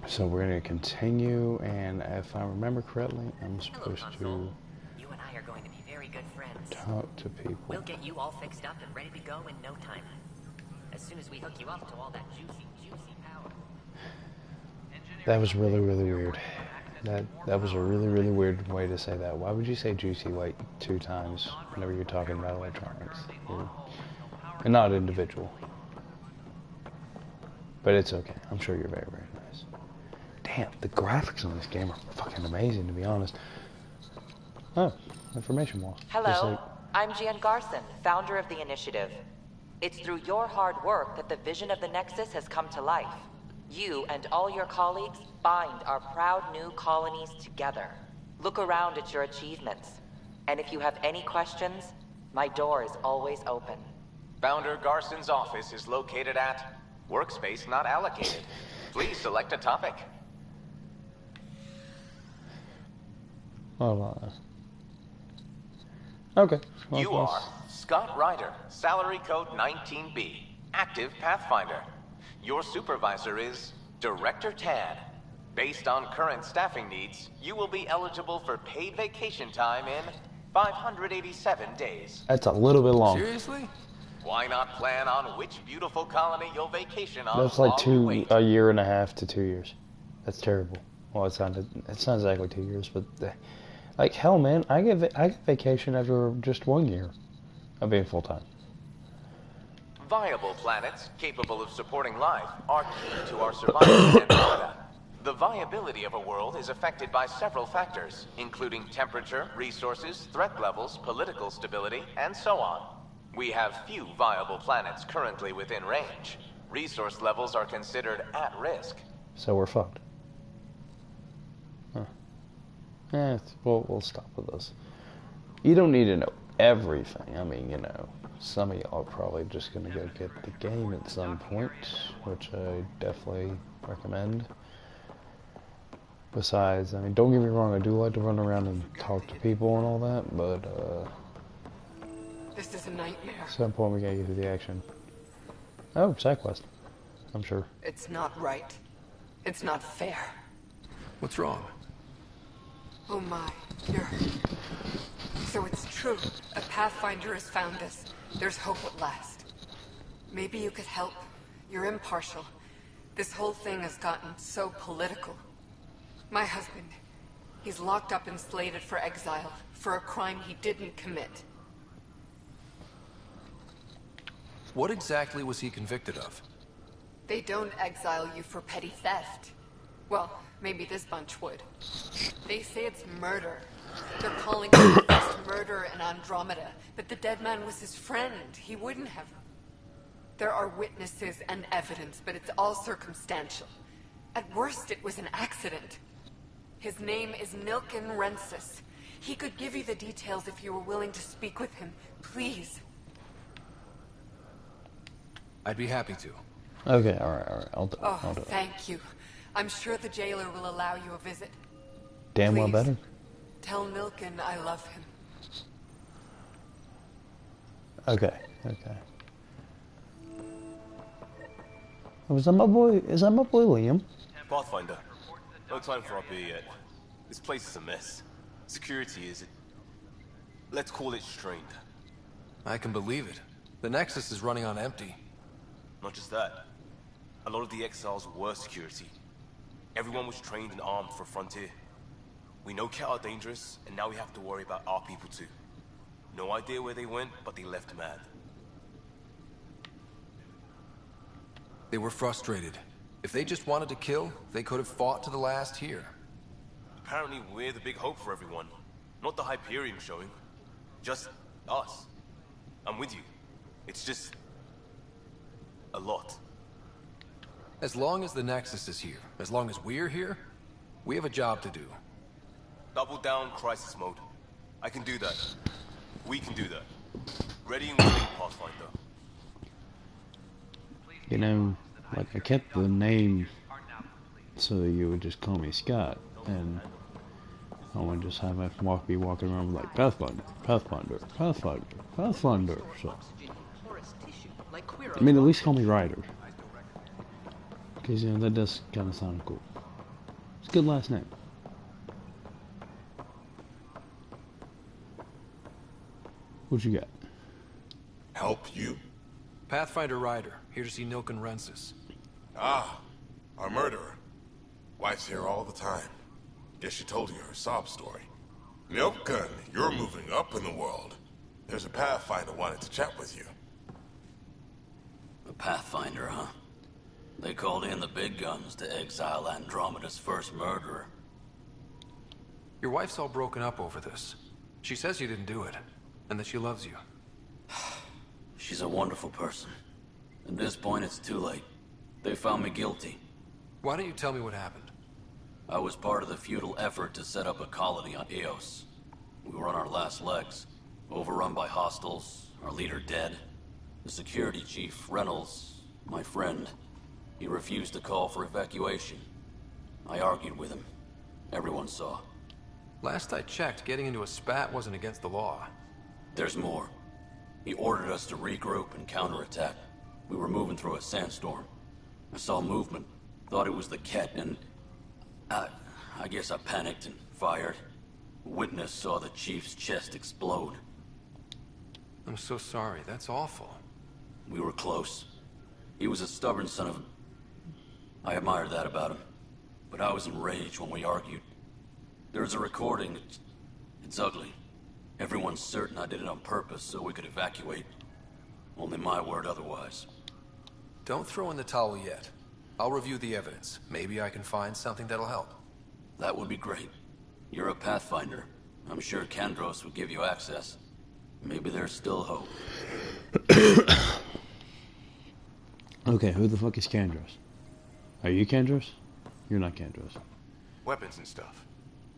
So we're going to continue, and if I remember correctly, I'm supposed to You and I are going to be very good friends. talk to people. We'll get you all fixed up and ready to go in no time. As soon as we hook you up to all that juicy power. That was really, really weird. That was a really, really weird way to say that. Why would you say juicy like 2 times whenever you're talking about electronics? And not individual. But it's okay. I'm sure you're very, very nice. Damn, the graphics on this game are fucking amazing, to be honest. Oh, information wall. Hello, I'm Gian Garson, founder of the initiative. It's through your hard work that the vision of the Nexus has come to life. You and all your colleagues bind our proud new colonies together. Look around at your achievements. And if you have any questions, my door is always open. Founder Garson's office is located at Workspace Not Allocated. Please select a topic. Hold on. Okay. Well, you are Scott Ryder, salary code 19B, active Pathfinder. Your supervisor is Director Tad. Based on current staffing needs, you will be eligible for paid vacation time in 587 days. That's a little bit long. Seriously? Why not plan on which beautiful colony you'll vacation on? That's like a year and a half to 2 years. That's terrible. Well, it's not exactly 2 years, but like hell, man, I get vacation after just 1 year of being full time. Viable planets capable of supporting life are key to our survival in Andromeda. The viability of a world is affected by several factors, including temperature, resources, threat levels, political stability, and so on. We have few viable planets currently within range. Resource levels are considered at risk. So we're fucked. Huh. Yeah, we'll stop with this. You don't need to know everything. I mean, you know, some of y'all are probably just going to go get the game at some point, which I definitely recommend. Besides, I mean, don't get me wrong, I do like to run around and talk to people and all that, but, this is a nightmare. At some point we gotta get to the action. Oh, side quest. I'm sure. It's not right. It's not fair. What's wrong? Oh my, So it's true. A Pathfinder has found us. There's hope at last. Maybe you could help. You're impartial. This whole thing has gotten so political. My husband, he's locked up and slated for exile for a crime he didn't commit. What exactly was he convicted of? They don't exile you for petty theft. Well, maybe this bunch would. They say it's murder. They're calling it the first murder in Andromeda, but the dead man was his friend. He wouldn't have. There are witnesses and evidence, but it's all circumstantial. At worst, it was an accident. His name is Nilken Rensis. He could give you the details if you were willing to speak with him. Please. I'd be happy to. Okay, alright. I'll do it. Thank you. I'm sure the jailer will allow you a visit. Damn Please, well better. Tell Nilken I love him. Okay. Is that my boy Liam? Pathfinder, no time for up here yet. This place is a mess. Security is, let's call it strained. I can believe it. The Nexus is running on empty. Not just that. A lot of the exiles were security. Everyone was trained and armed for Frontier. We know Cat are dangerous, and now we have to worry about our people too. No idea where they went, but they left mad. They were frustrated. If they just wanted to kill, they could have fought to the last here. Apparently we're the big hope for everyone. Not the Hyperion showing. Just us. I'm with you. It's just a lot. As long as the Nexus is here, as long as we're here, we have a job to do. Double down crisis mode. I can do that. We can do that. Ready and willing, Pathfinder. You know, like I kept the name so you would just call me Scott, and I would just have be walking around like Pathfinder. So, I mean, at least call me Ryder, because you know that does kind of sound cool. Good last name. What you got? Help you? Pathfinder Ryder, here to see Nilken Rensis. Ah, our murderer. Wife's here all the time. Guess she told you her sob story. Nilken, you're moving up in the world. There's a Pathfinder wanting to chat with you. A Pathfinder, huh? They called in the big guns to exile Andromeda's first murderer. Your wife's all broken up over this. She says you didn't do it, and that she loves you. She's a wonderful person. At this point, it's too late. They found me guilty. Why don't you tell me what happened? I was part of the futile effort to set up a colony on Eos. We were on our last legs, overrun by hostiles, our leader dead. The security chief, Reynolds, my friend, he refused to call for evacuation. I argued with him. Everyone saw. Last I checked, getting into a spat wasn't against the law. There's more. He ordered us to regroup and counterattack. We were moving through a sandstorm. I saw movement, thought it was the Ket, and I guess I panicked and fired. A witness saw the chief's chest explode. I'm so sorry, that's awful. We were close. He was a stubborn son of a... I admired that about him. But I was enraged when we argued. There's a recording. It's ugly. Everyone's certain I did it on purpose so we could evacuate. Only my word otherwise. Don't throw in the towel yet. I'll review the evidence. Maybe I can find something that'll help. That would be great. You're a Pathfinder. I'm sure Kandros would give you access. Maybe there's still hope. Okay, who the fuck is Kandros? Are you Kandros? You're not Kandros. Weapons and stuff.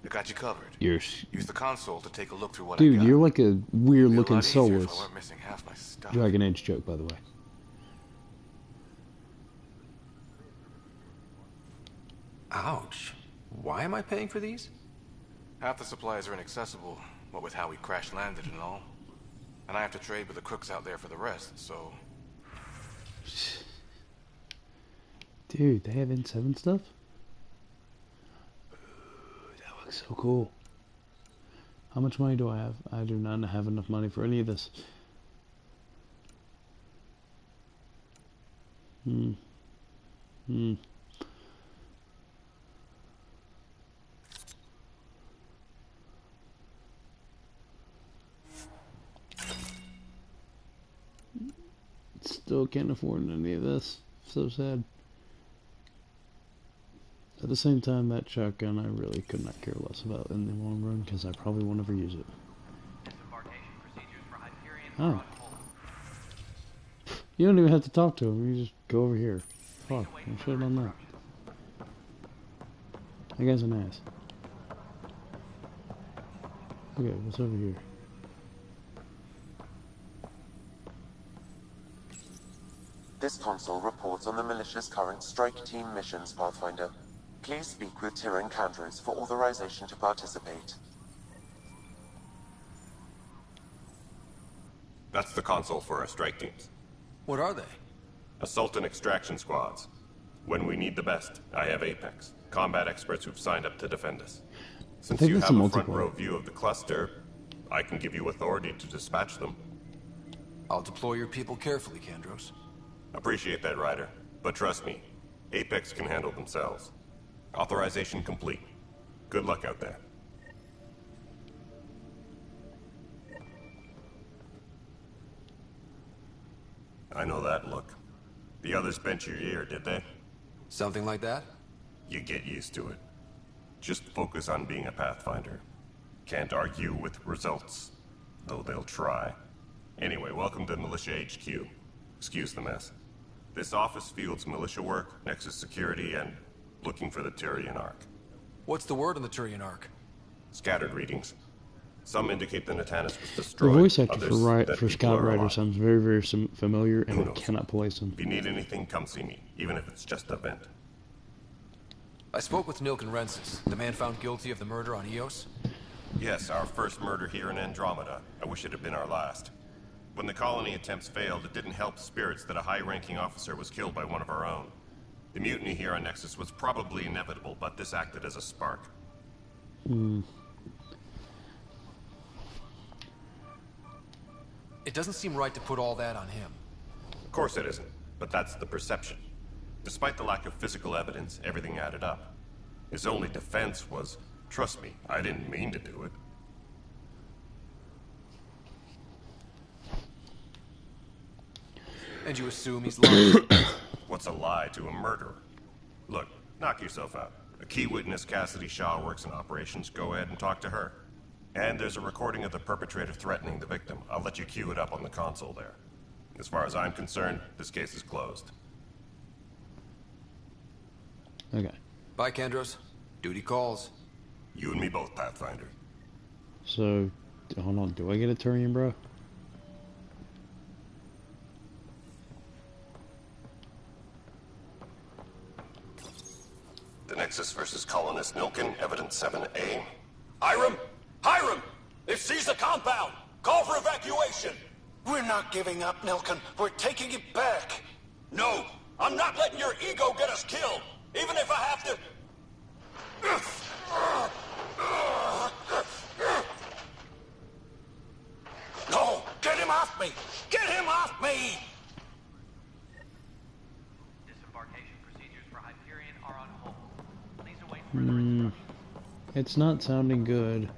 I got you covered. You're... Use the console to take a look through what Dude, I got. you're like a weird looking It'd be a lot easier if soulless I weren't missing half my stuff. Dragon Age joke, by the way. Ouch. Why am I paying for these? Half the supplies are inaccessible, what with how we crash landed and all. And I have to trade with the crooks out there for the rest, so... Dude, they have N7 stuff? Ooh, that looks so cool. How much money do I have? I do not have enough money for any of this. Still can't afford any of this. So sad. At the same time, that shotgun I really could not care less about in the long run because I probably won't ever use it. Oh. You don't even have to talk to him. You just go over here. Fuck, I should have done that. That guy's an ass. Okay, what's over here? This console reports on the militia's current strike team missions, Pathfinder. Please speak with Tyrion Kandros for authorization to participate. That's the console for our strike teams. What are they? Assault and extraction squads. When we need the best, I have Apex, combat experts who've signed up to defend us. Since you have a front row view of the cluster, I can give you authority to dispatch them. I'll deploy your people carefully, Kandros. Appreciate that, Ryder. But trust me, Apex can handle themselves. Authorization complete. Good luck out there. I know that look. The others bent your ear, did they? Something like that? You get used to it. Just focus on being a Pathfinder. Can't argue with results, though they'll try. Anyway, welcome to Militia HQ. Excuse the mess. This office fields militia work, Nexus security, and looking for the Tyrion Ark. What's the word on the Tyrion Ark? Scattered readings. Some indicate the Natanus was destroyed. The voice actor for Scout Rider sounds very, very familiar, and I cannot place him. If you need anything, come see me, even if it's just a vent. I spoke with Nilken Rensis, the man found guilty of the murder on Eos. Yes, our first murder here in Andromeda. I wish it had been our last. When the colony attempts failed, it didn't help spirits that a high-ranking officer was killed by one of our own. The mutiny here on Nexus was probably inevitable, but this acted as a spark. It doesn't seem right to put all that on him. Of course it isn't, but that's the perception. Despite the lack of physical evidence, everything added up. His only defense was, trust me, I didn't mean to do it. And you assume he's lying? What's a lie to a murderer? Look, knock yourself out. A key witness, Cassidy Shaw, works in operations. Go ahead and talk to her. And there's a recording of the perpetrator threatening the victim. I'll let you cue it up on the console there. As far as I'm concerned, this case is closed. Okay. Bye, Kendros. Duty calls. You and me both, Pathfinder. So, hold on. Do I get a Turian, bro? The Nexus versus Colonist Nilkin, Evidence 7A. Hiram! Hiram! They've seized the compound! Call for evacuation! We're not giving up, Nilkin. We're taking it back. No! I'm not letting your ego get us killed! Even if I have to... No! Get him off me! Get him off me! Disembarkation procedures for Hyperion are on hold. Please await further instructions. It's not sounding good.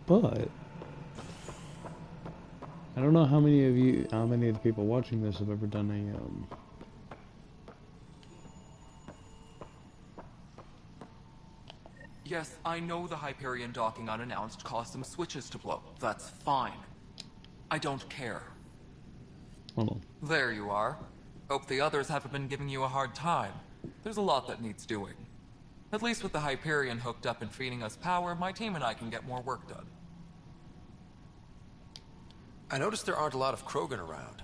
But I don't know how many of the people watching this have ever done a Yes, I know the Hyperion docking unannounced caused some switches to blow. That's fine. I don't care. Hold on. There you are. Hope the others haven't been giving you a hard time. There's a lot that needs doing. At least with the Hyperion hooked up and feeding us power, my team and I can get more work done. I noticed there aren't a lot of Krogan around.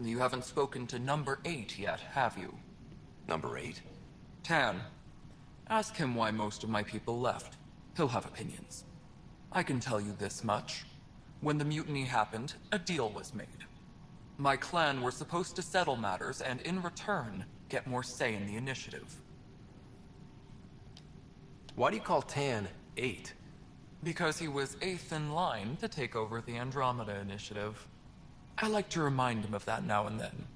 You haven't spoken to number 8 yet, have you? Number 8? Tan. Ask him why most of my people left. He'll have opinions. I can tell you this much. When the mutiny happened, a deal was made. My clan were supposed to settle matters and, in return, get more say in the initiative. Why do you call Tan 8? Because he was 8th in line to take over the Andromeda initiative. I like to remind him of that now and then.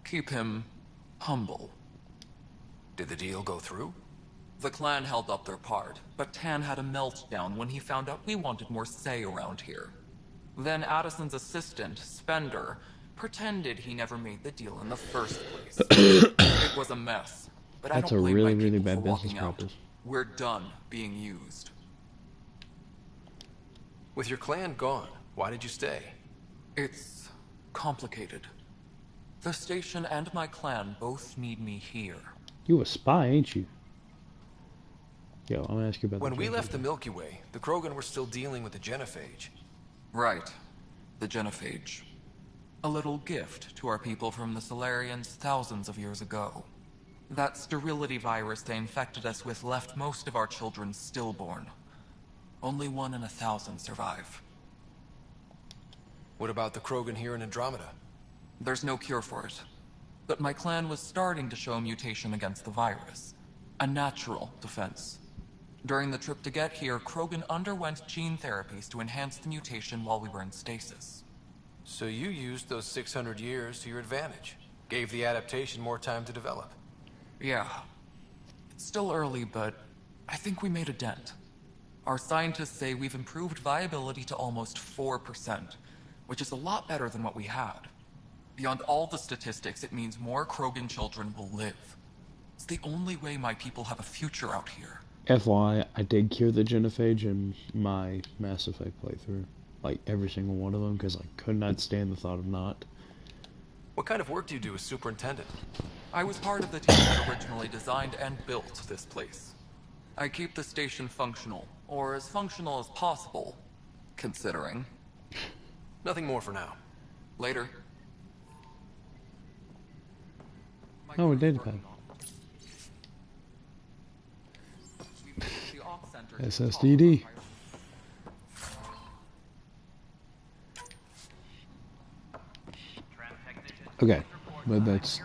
Keep him humble. Did the deal go through? The clan held up their part, but Tan had a meltdown when he found out we wanted more say around here. Then Addison's assistant, Spender, pretended he never made the deal in the first place. It was a mess, but I don't blame my people for walking out. We're done being used. With your clan gone, why did you stay? It's complicated. The station and my clan both need me here. You a spy, ain't you? Yo, I'm gonna ask you about when we left the Milky Way, the Krogan were still dealing with the genophage. Right. The genophage. A little gift to our people from the Solarians thousands of years ago. That sterility virus they infected us with left most of our children stillborn. Only 1 in 1,000 survive. What about the Krogan here in Andromeda? There's no cure for it. But my clan was starting to show mutation against the virus. A natural defense. During the trip to get here, Krogan underwent gene therapies to enhance the mutation while we were in stasis. So you used those 600 years to your advantage. Gave the adaptation more time to develop. Yeah. It's still early, but I think we made a dent. Our scientists say we've improved viability to almost 4%, which is a lot better than what we had. Beyond all the statistics, it means more Krogan children will live. It's the only way my people have a future out here. FYI, I did cure the genophage in my Mass Effect playthrough. Like, every single one of them, because I could not stand the thought of not. What kind of work do you do as superintendent? I was part of the team that originally designed and built this place. I keep the station functional, or as functional as possible, considering. Nothing more for now. Later. Oh, a data pad. SSDD. Okay, but that's...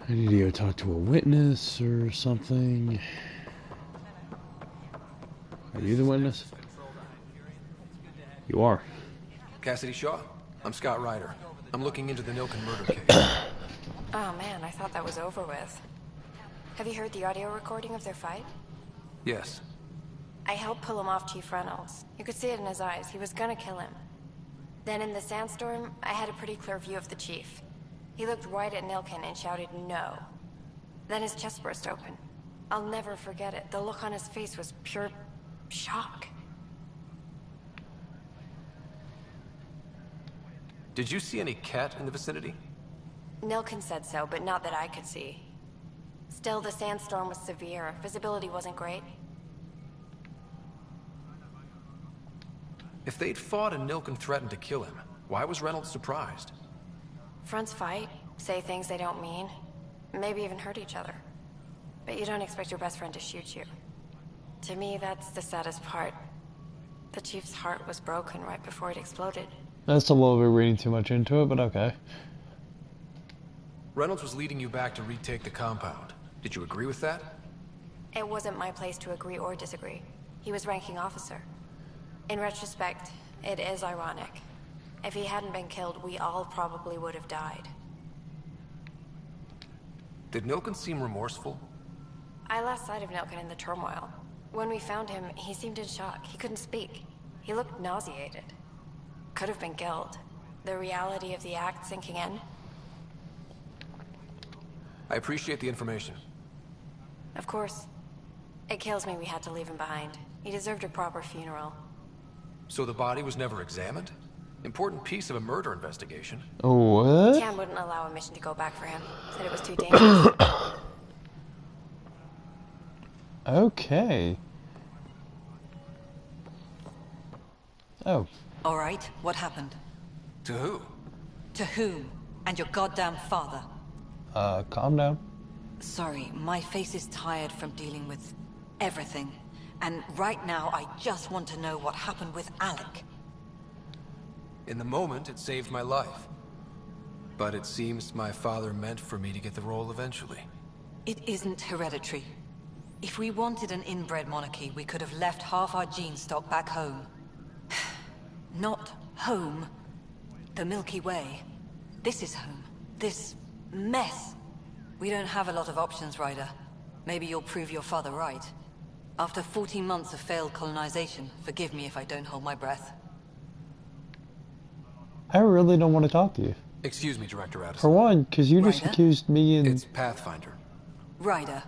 I need to go talk to a witness or something. Are you the witness? You are. Cassidy Shaw? I'm Scott Ryder. I'm looking into the Nilken murder case. Oh man, I thought that was over with. Have you heard the audio recording of their fight? Yes. I helped pull him off Chief Reynolds. You could see it in his eyes. He was gonna kill him. Then in the sandstorm, I had a pretty clear view of the Chief. He looked right at Nilken and shouted no. Then his chest burst open. I'll never forget it. The look on his face was pure shock. Did you see any cat in the vicinity? Nilken said so, but not that I could see. Still, the sandstorm was severe. Visibility wasn't great. If they'd fought and Nilken threatened to kill him, why was Reynolds surprised? Fronts fight, say things they don't mean, maybe even hurt each other. But you don't expect your best friend to shoot you. To me, that's the saddest part. The Chief's heart was broken right before it exploded. That's a little bit reading too much into it, but okay. Reynolds was leading you back to retake the compound. Did you agree with that? It wasn't my place to agree or disagree. He was ranking officer. In retrospect, it is ironic. If he hadn't been killed, we all probably would have died. Did Nilken seem remorseful? I lost sight of Nilken in the turmoil. When we found him, he seemed in shock. He couldn't speak. He looked nauseated. Could have been guilt. The reality of the act sinking in. I appreciate the information. Of course. It kills me we had to leave him behind. He deserved a proper funeral. So the body was never examined? Important piece of a murder investigation. What? Tian wouldn't allow a mission to go back for him. Said it was too dangerous. Okay. Oh. All right, what happened? To who? To whom? And your goddamn father. Calm down. Sorry, my face is tired from dealing with everything. And right now, I just want to know what happened with Alec. In the moment, it saved my life. But it seems my father meant for me to get the role eventually. It isn't hereditary. If we wanted an inbred monarchy, we could have left half our gene stock back home. Not home. The Milky Way. This is home. This mess. We don't have a lot of options, Ryder. Maybe you'll prove your father right. After 14 months of failed colonization, forgive me if I don't hold my breath. I really don't want to talk to you. Excuse me, Director Addison. For one, because you just Ryder? accused me and... It's Pathfinder. Ryder,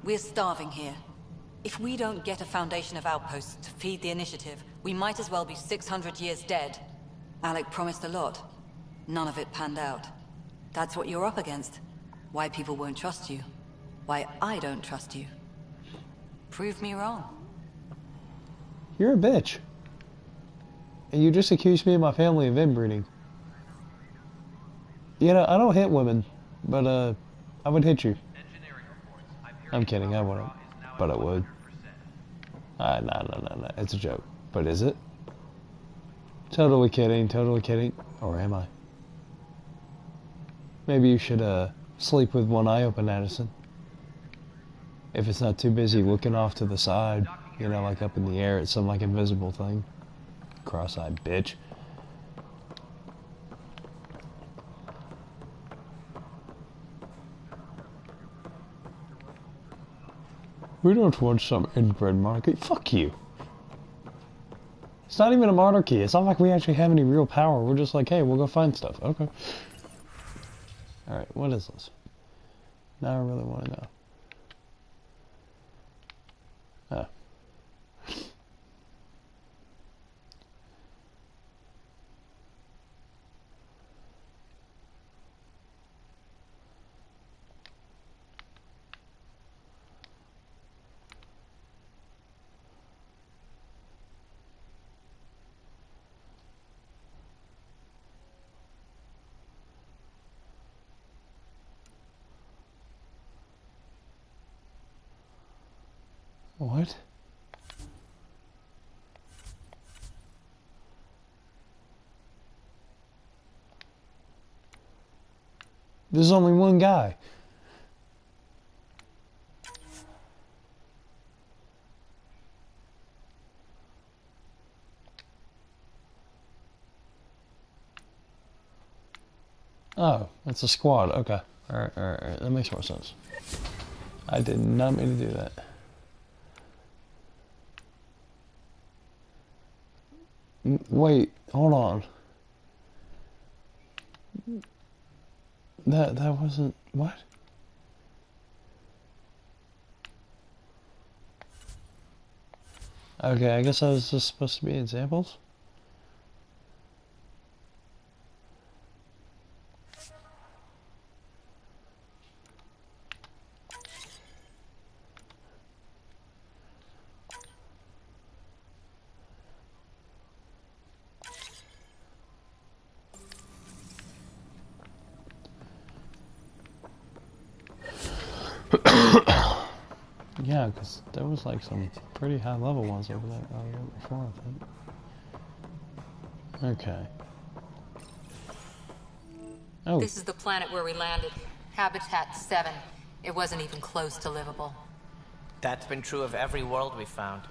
we're starving here. If we don't get a foundation of outposts to feed the initiative, we might as well be 600 years dead. Alec promised a lot. None of it panned out. That's what you're up against. Why people won't trust you. Why I don't trust you. Prove me wrong. You're a bitch. And you just accused me and my family of inbreeding. You know, I don't hit women, but I would hit you. I'm kidding, I wouldn't. But I would. No. It's a joke. But is it? Totally kidding. Or am I? Maybe you should sleep with one eye open, Addison. If it's not too busy looking off to the side, you know, like up in the air at some like invisible thing. Cross-eyed bitch. We don't want some inbred monarchy. Fuck you. It's not even a monarchy. It's not like we actually have any real power. We're just like, hey, we'll go find stuff. Okay. Alright, what is this? Now I really want to know. Oh. What? There's only one guy. Oh, it's a squad. Okay. Alright. That makes more sense. I did not mean to do that. Wait, hold on. That wasn't... What? Okay, I guess that was just supposed to be examples? Yeah, because there was like some pretty high level ones over there before, I think. Okay. Oh. This is the planet where we landed. Habitat 7. It wasn't even close to livable. That's been true of every world we found.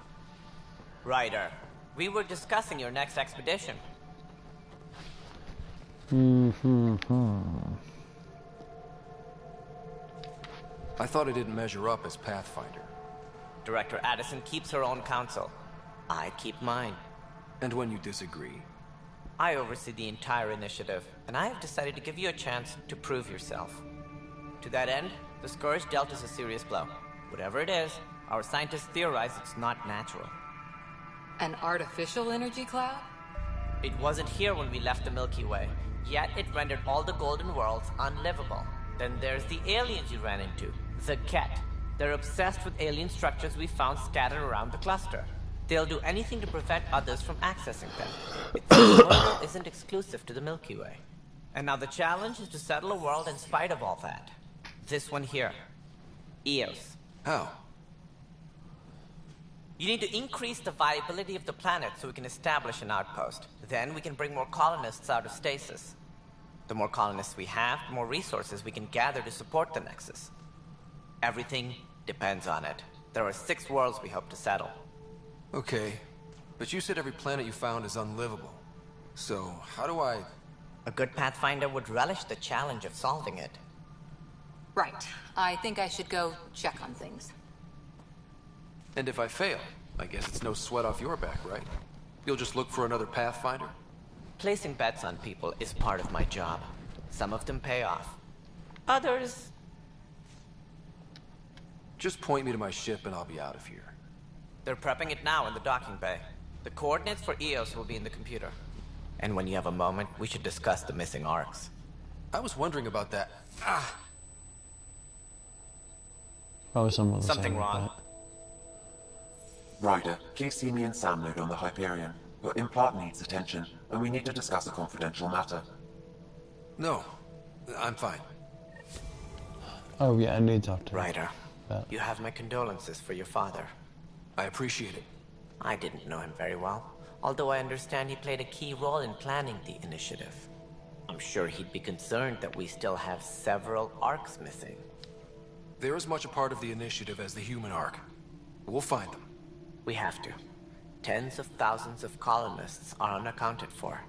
Ryder, we were discussing your next expedition. I thought I didn't measure up as Pathfinder. Director Addison keeps her own counsel. I keep mine. And when you disagree? I oversee the entire initiative, and I have decided to give you a chance to prove yourself. To that end, the Scourge dealt us a serious blow. Whatever it is, our scientists theorize it's not natural. An artificial energy cloud? It wasn't here when we left the Milky Way, yet it rendered all the Golden Worlds unlivable. Then there's the aliens you ran into, the Ket. They're obsessed with alien structures we found scattered around the cluster. They'll do anything to prevent others from accessing them. It seems murder isn't exclusive to the Milky Way. And now the challenge is to settle a world in spite of all that. This one here. Eos. How? You need to increase the viability of the planet so we can establish an outpost. Then we can bring more colonists out of stasis. The more colonists we have, the more resources we can gather to support the Nexus. Everything depends on it. There are 6 worlds we hope to settle. Okay, but you said every planet you found is unlivable. So, how do I... A good Pathfinder would relish the challenge of solving it. Right. I think I should go check on things. And if I fail, I guess it's no sweat off your back, right? You'll just look for another Pathfinder? Placing bets on people is part of my job. Some of them pay off. Others... Just point me to my ship and I'll be out of here. They're prepping it now in the docking bay. The coordinates for Eos will be in the computer. And when you have a moment, we should discuss the missing arcs. I was wondering about that. Probably something wrong. Ryder, please see me and Sam load on the Hyperion. Your implant needs attention, and we need to discuss a confidential matter. No, I'm fine. Oh yeah, I need to talk to Ryder, you have my condolences for your father. I appreciate it. I didn't know him very well, although I understand he played a key role in planning the initiative. I'm sure he'd be concerned that we still have several arcs missing. They're as much a part of the initiative as the human arc. We'll find them. We have to. Tens of thousands of colonists are unaccounted for.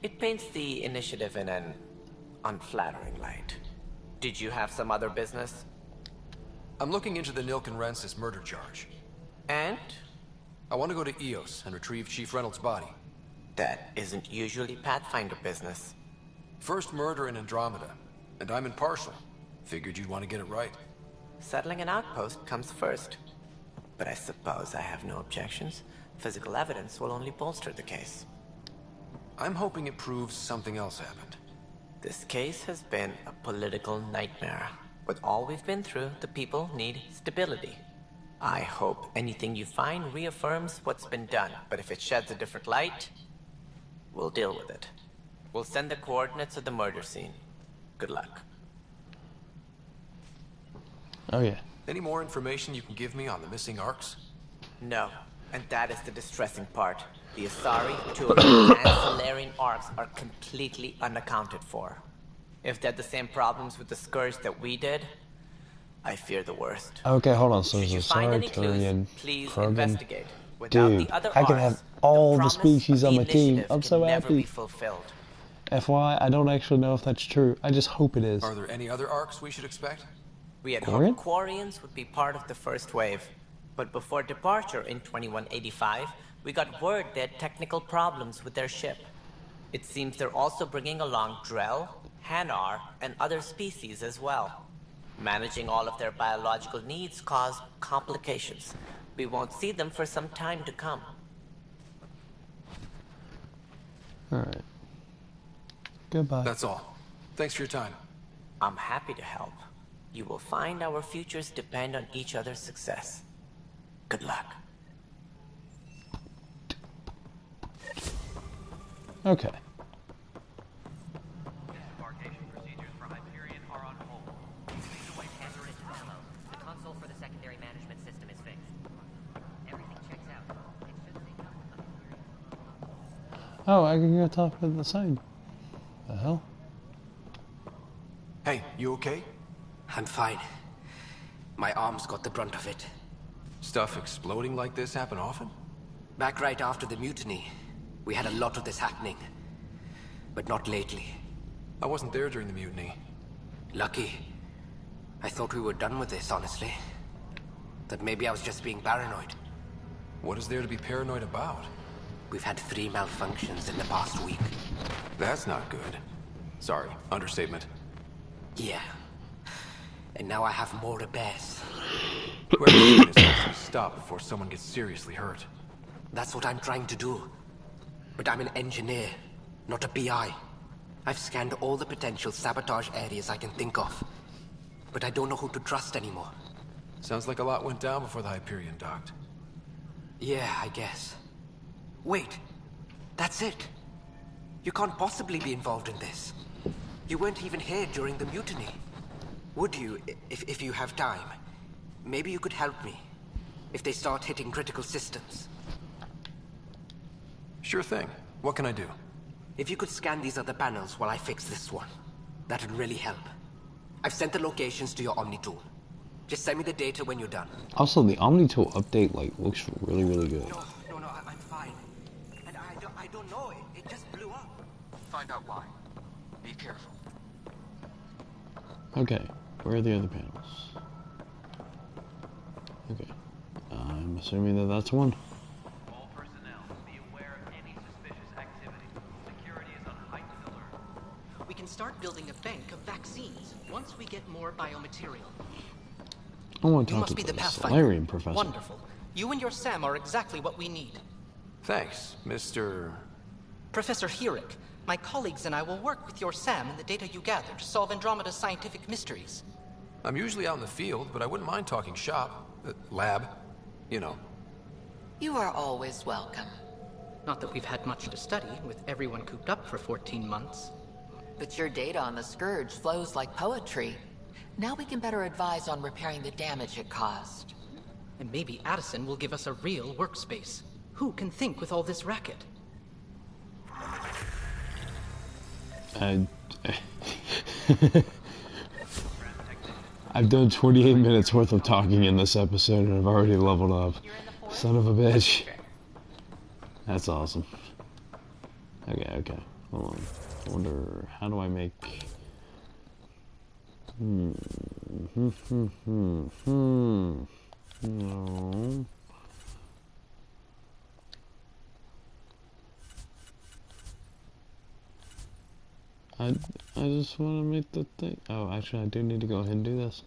It paints the initiative in an unflattering light. Did you have some other business? I'm looking into the Nilkenrensis murder charge. And? I want to go to Eos and retrieve Chief Reynolds' body. That isn't usually Pathfinder business. First murder in Andromeda, and I'm impartial. Figured you'd want to get it right. Settling an outpost comes first. But I suppose I have no objections. Physical evidence will only bolster the case. I'm hoping it proves something else happened. This case has been a political nightmare. With all we've been through, the people need stability. I hope anything you find reaffirms what's been done, but if it sheds a different light, we'll deal with it. We'll send the coordinates of the murder scene. Good luck. Oh yeah. Any more information you can give me on the missing arcs? No, and that is the distressing part. The Asari, Tula, and Solarian arcs are completely unaccounted for. If they had the same problems with the Scourge that we did, I fear the worst. Okay, hold on. So Should you there's a find any clues, Sartorian please Krogan. investigate. Without Dude, the other I can R's, have all the promise species of on the my team. initiative I'm can so never be happy. fulfilled. FYI, I don't actually know if that's true. I just hope it is. Are there any other arcs we should expect? We had Gorian? hoped Quarians would be part of the first wave, but before departure in 2185, we got word they had technical problems with their ship. It seems they're also bringing along Drell, Hanar, and other species as well. Managing all of their biological needs caused complications. We won't see them for some time to come. Alright. Goodbye. That's all. Thanks for your time. I'm happy to help. You will find our futures depend on each other's success. Good luck. Okay. Disembarkation procedures for Hyperion are on hold. Please await further instructions. The console for the secondary management system is fixed. Everything checks out. It should sync up with Hyperion. Oh, I can go talk to the side. The hell? Hey, you okay? I'm fine. My arms got the brunt of it. Stuff exploding like this happen often? Back right after the mutiny, we had a lot of this happening. But not lately. I wasn't there during the mutiny. Lucky. I thought we were done with this, honestly. That maybe I was just being paranoid. What is there to be paranoid about? We've had 3 malfunctions in the past week. That's not good. Sorry, understatement. Yeah. And now I have more repairs. Whoever's doing this has to stop before someone gets seriously hurt. That's what I'm trying to do. But I'm an engineer, not a PI. I've scanned all the potential sabotage areas I can think of. But I don't know who to trust anymore. Sounds like a lot went down before the Hyperion docked. Yeah, I guess. Wait. That's it. You can't possibly be involved in this. You weren't even here during the mutiny. Would you, if you have time? Maybe you could help me. If they start hitting critical systems. Sure thing. What can I do? If you could scan these other panels while I fix this one, that would really help. I've sent the locations to your Omni tool. Just send me the data when you're done. Also, the Omni tool update looks really, really good. No, I'm fine. And I don't know. It just blew up. Find out why. Be careful. Okay, where are the other panels? Okay, I'm assuming that that's one. All personnel, be aware of any suspicious activity. Security is on heightened alert. We can start building a bank of vaccines once we get more biomaterial. I want to You talk must to be the the Pathfinder. Solarian professor. Wonderful. You and your Sam are exactly what we need. Thanks, Mr. Professor Herrick, my colleagues and I will work with your Sam and the data you gather to solve Andromeda's scientific mysteries. I'm usually out in the field, but I wouldn't mind talking shop. Lab. You know. You are always welcome. Not that we've had much to study, with everyone cooped up for 14 months. But your data on the Scourge flows like poetry. Now we can better advise on repairing the damage it caused. And maybe Addison will give us a real workspace. Who can think with all this racket? I've done 28 minutes worth of talking in this episode and I've already leveled up. Son of a bitch. That's awesome. Okay. Hold on. I wonder, how do I make... No. I just want to make the thing. Oh, actually, I do need to go ahead and do this.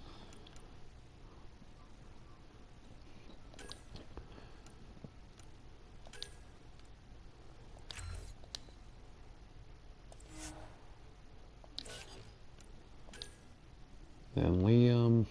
Then Liam.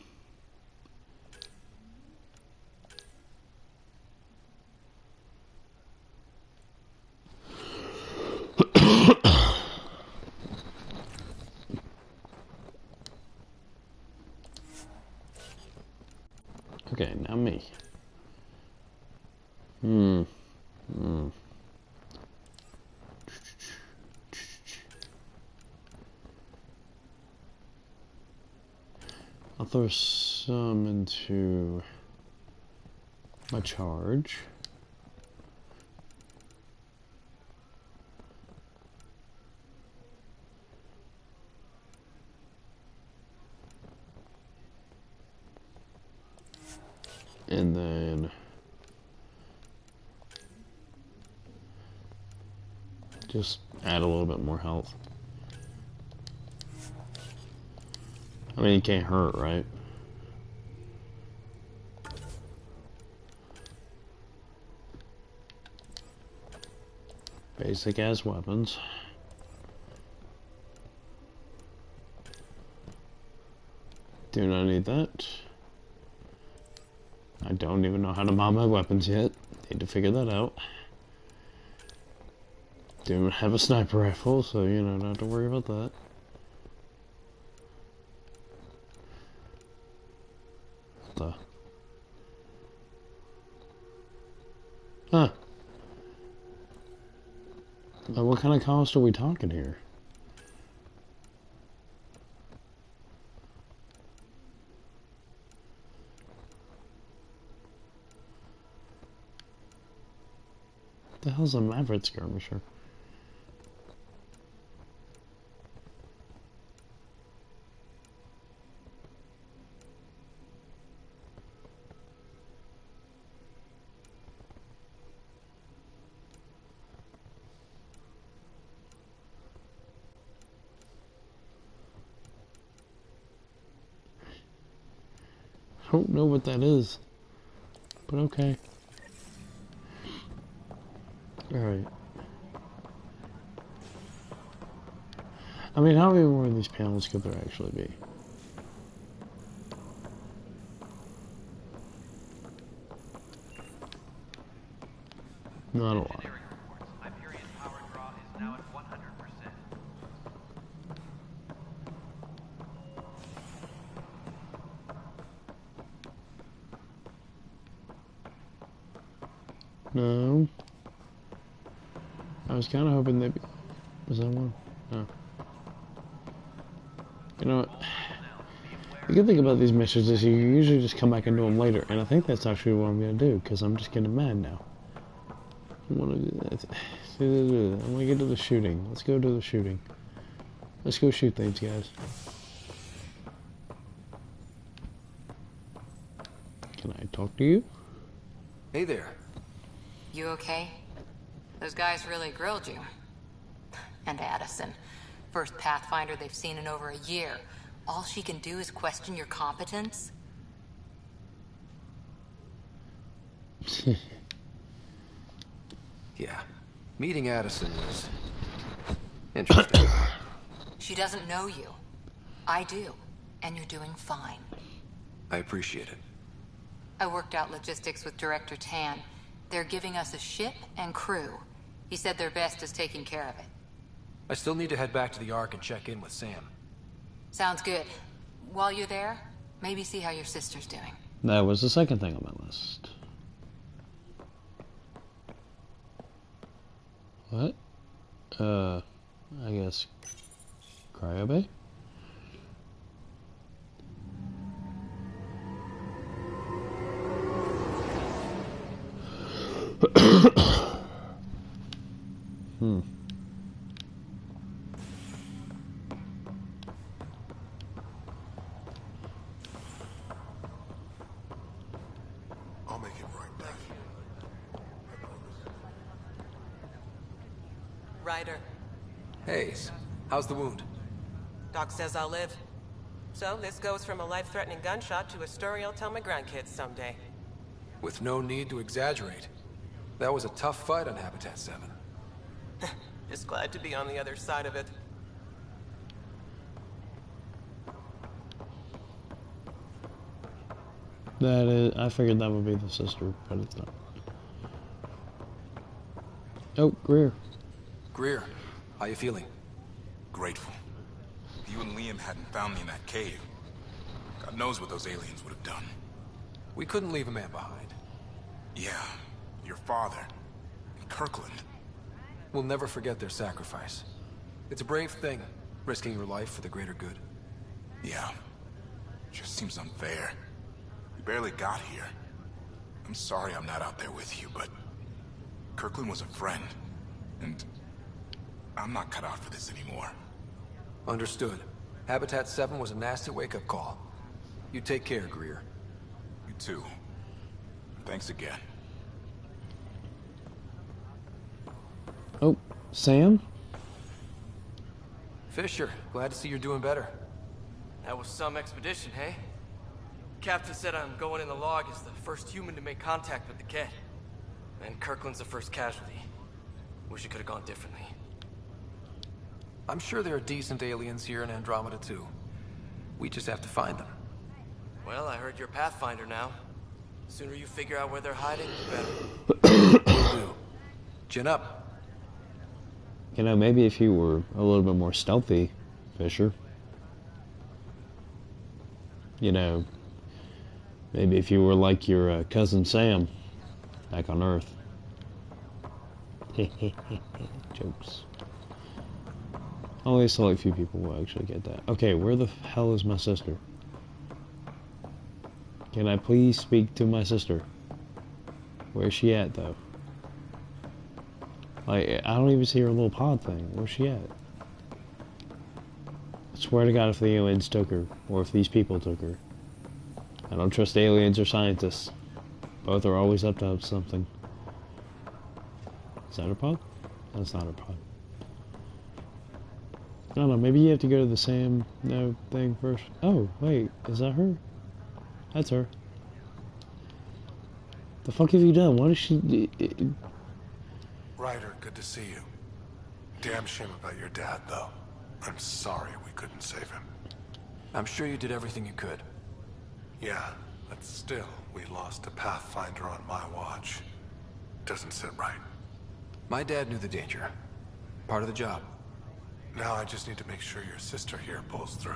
Okay, now me. I'll throw some into my charge. And then just add a little bit more health. I mean, it can't hurt, right? Basic as weapons. Do not need that. I don't even know how to mod my weapons yet. Need to figure that out. Do have a sniper rifle, so you know, don't have to worry about that. What the? Huh. Now, what kind of cost are we talking here? What the hell's a Maverick skirmisher? I don't know what that is, but okay. Alright. I mean, how many more of these panels could there actually be? Not a lot. No. I was kind of hoping they'd be... Was that one? No. You know what? The good thing about these missions is you usually just come back and do them later, and I think that's actually what I'm going to do, because I'm just getting mad now. I want to do that. I want to get to the shooting. Let's go to the shooting. Let's go shoot things, guys. Can I talk to you? Hey there. You okay? Those guys really grilled you. And Addison. First Pathfinder they've seen in over a year. All she can do is question your competence? Yeah. Meeting Addison was interesting. She doesn't know you. I do. And you're doing fine. I appreciate it. I worked out logistics with Director Tan. They're giving us a ship and crew. He said their best is taking care of it. I still need to head back to the Ark and check in with Sam. Sounds good. While you're there, maybe see how your sister's doing. That was the second thing on my list. What? I guess... Cryo Bay? I'll make it right back. Ryder, Hayes, how's the wound? Doc says I'll live. So this goes from a life-threatening gunshot to a story I'll tell my grandkids someday. With no need to exaggerate. That was a tough fight on Habitat 7. Just glad to be on the other side of it. That is... I figured that would be the sister, but it's not. Oh, Greer. Greer, how you feeling? Grateful. If you and Liam hadn't found me in that cave, God knows what those aliens would have done. We couldn't leave a man behind. Yeah, your father, and Kirkland. We'll never forget their sacrifice. It's a brave thing, risking your life for the greater good. Yeah. Just seems unfair. We barely got here. I'm sorry I'm not out there with you, but Kirkland was a friend, and I'm not cut out for this anymore. Understood. Habitat 7 was a nasty wake-up call. You take care, Greer. You too. Thanks again. Oh, Sam? Fisher, glad to see you're doing better. That was some expedition, hey? Captain said I'm going in the log as the first human to make contact with the Ket. And Kirkland's the first casualty. Wish it could have gone differently. I'm sure there are decent aliens here in Andromeda too. We just have to find them. Well, I heard you're Pathfinder now. Sooner you figure out where they're hiding, the better. Will do. Chin up. You know, maybe if you were a little bit more stealthy, Fisher. You know, maybe if you were like your cousin Sam back on Earth. Jokes. Only a select few people will actually get that. Okay, where the hell is my sister? Can I please speak to my sister? Where's she at, though? Like, I don't even see her little pod thing. Where's she at? I swear to God if the aliens took her, or if these people took her. I don't trust aliens or scientists. Both are always up to something. Is that her pod? That's not her pod. I don't know, maybe you have to go to the Sam thing first. Oh, wait, is that her? That's her. The fuck have you done? What is she... Ryder, good to see you. Damn shame about your dad, though. I'm sorry we couldn't save him. I'm sure you did everything you could. Yeah, but still, we lost a Pathfinder on my watch. Doesn't sit right. My dad knew the danger. Part of the job. Now I just need to make sure your sister here pulls through.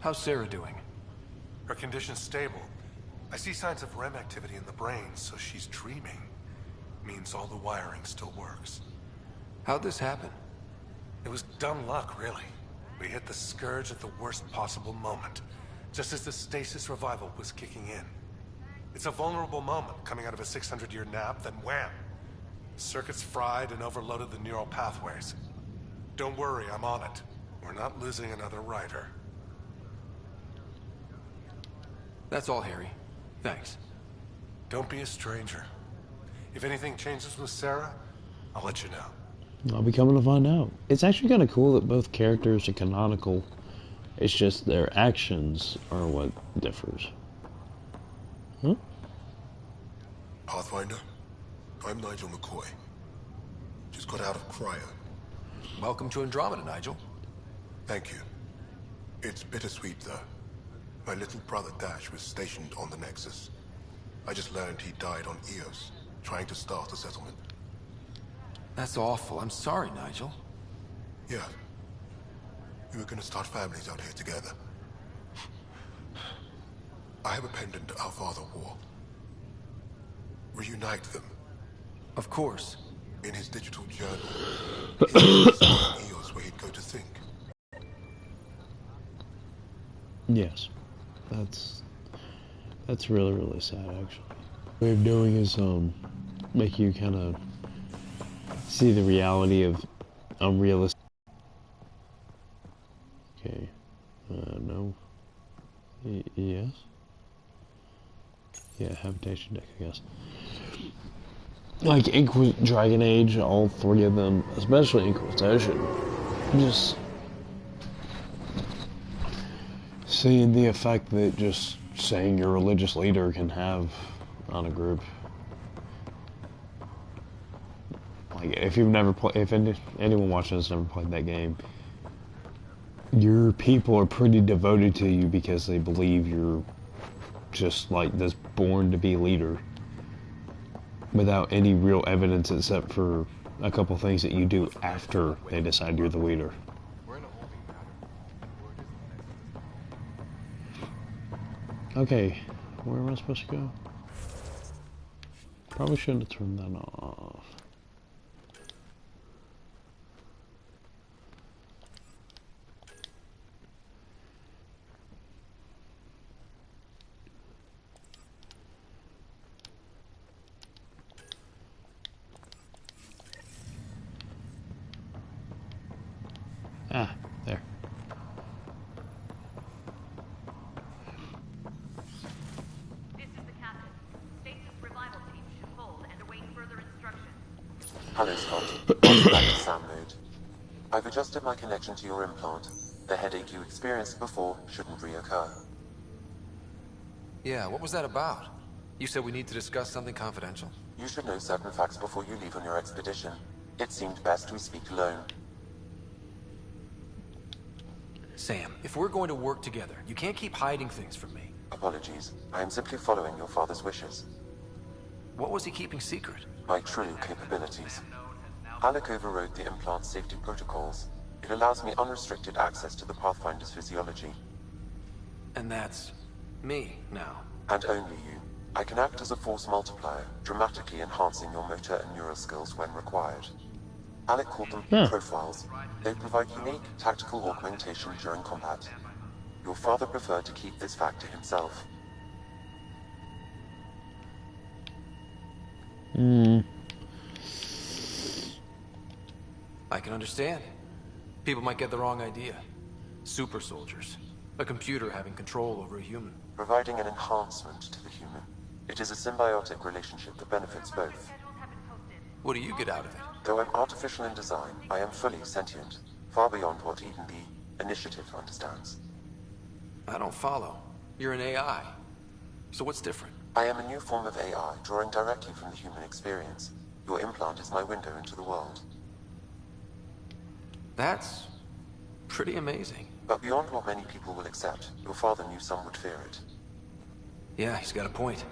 How's Sarah doing? Her condition's stable. I see signs of REM activity in the brain, so she's dreaming. Means all the wiring still works. How'd this happen? It was dumb luck, really. We hit the Scourge at the worst possible moment, just as the stasis revival was kicking in. It's a vulnerable moment coming out of a 600-year nap, then wham! Circuits fried and overloaded the neural pathways. Don't worry, I'm on it. We're not losing another Ryder. That's all, Harry. Thanks. Don't be a stranger. If anything changes with Sarah, I'll let you know. I'll be coming to find out. It's actually kind of cool that both characters are canonical. It's just their actions are what differs. Huh? Pathfinder, I'm Nigel McCoy. Just got out of cryo. Welcome to Andromeda, Nigel. Thank you. It's bittersweet, though. My little brother Dash was stationed on the Nexus. I just learned he died on Eos, trying to start a settlement. That's awful. I'm sorry, Nigel. Yeah. We were gonna start families out here together. I have a pendant our father wore. Reunite them. Of course. In his digital journal, he was on Eos where he'd go to think. Yes. That's really, really sad, actually. What they're doing is make you kind of see the reality of unrealistic. Okay. No. Yes. Yeah, habitation deck, I guess. Like Dragon Age, all three of them, especially Inquisition, just seeing the effect that just saying your religious leader can have on a group. Like, if you've never played, if anyone watching has never played that game, your people are pretty devoted to you because they believe you're just like this born to be leader, without any real evidence except for a couple things that you do after they decide you're the leader. Okay, where am I supposed to go? Probably shouldn't have turned that off. Ah, there. This is the captain. Stasis revival team should hold and await further instructions. Hello, Scott. Welcome back to SAM mode. I've adjusted my connection to your implant. The headache you experienced before shouldn't reoccur. Yeah, what was that about? You said we need to discuss something confidential. You should know certain facts before you leave on your expedition. It seemed best we speak alone. Sam, if we're going to work together, you can't keep hiding things from me. Apologies. I am simply following your father's wishes. What was he keeping secret? My true capabilities. Alec overrode the implant's safety protocols. It allows me unrestricted access to the Pathfinder's physiology. And that's me now. And only you. I can act as a force multiplier, dramatically enhancing your motor and neural skills when required. Alec called them profiles. They provide unique tactical augmentation during combat. Your father preferred to keep this fact to himself. I can understand. People might get the wrong idea. Super soldiers. A computer having control over a human. Providing an enhancement to the human. It is a symbiotic relationship that benefits both. What do you get out of it? Though I'm artificial in design, I am fully sentient, far beyond what even the Initiative understands. I don't follow. You're an AI. So what's different? I am a new form of AI, drawing directly from the human experience. Your implant is my window into the world. That's pretty amazing. But beyond what many people will accept, your father knew some would fear it. Yeah, he's got a point.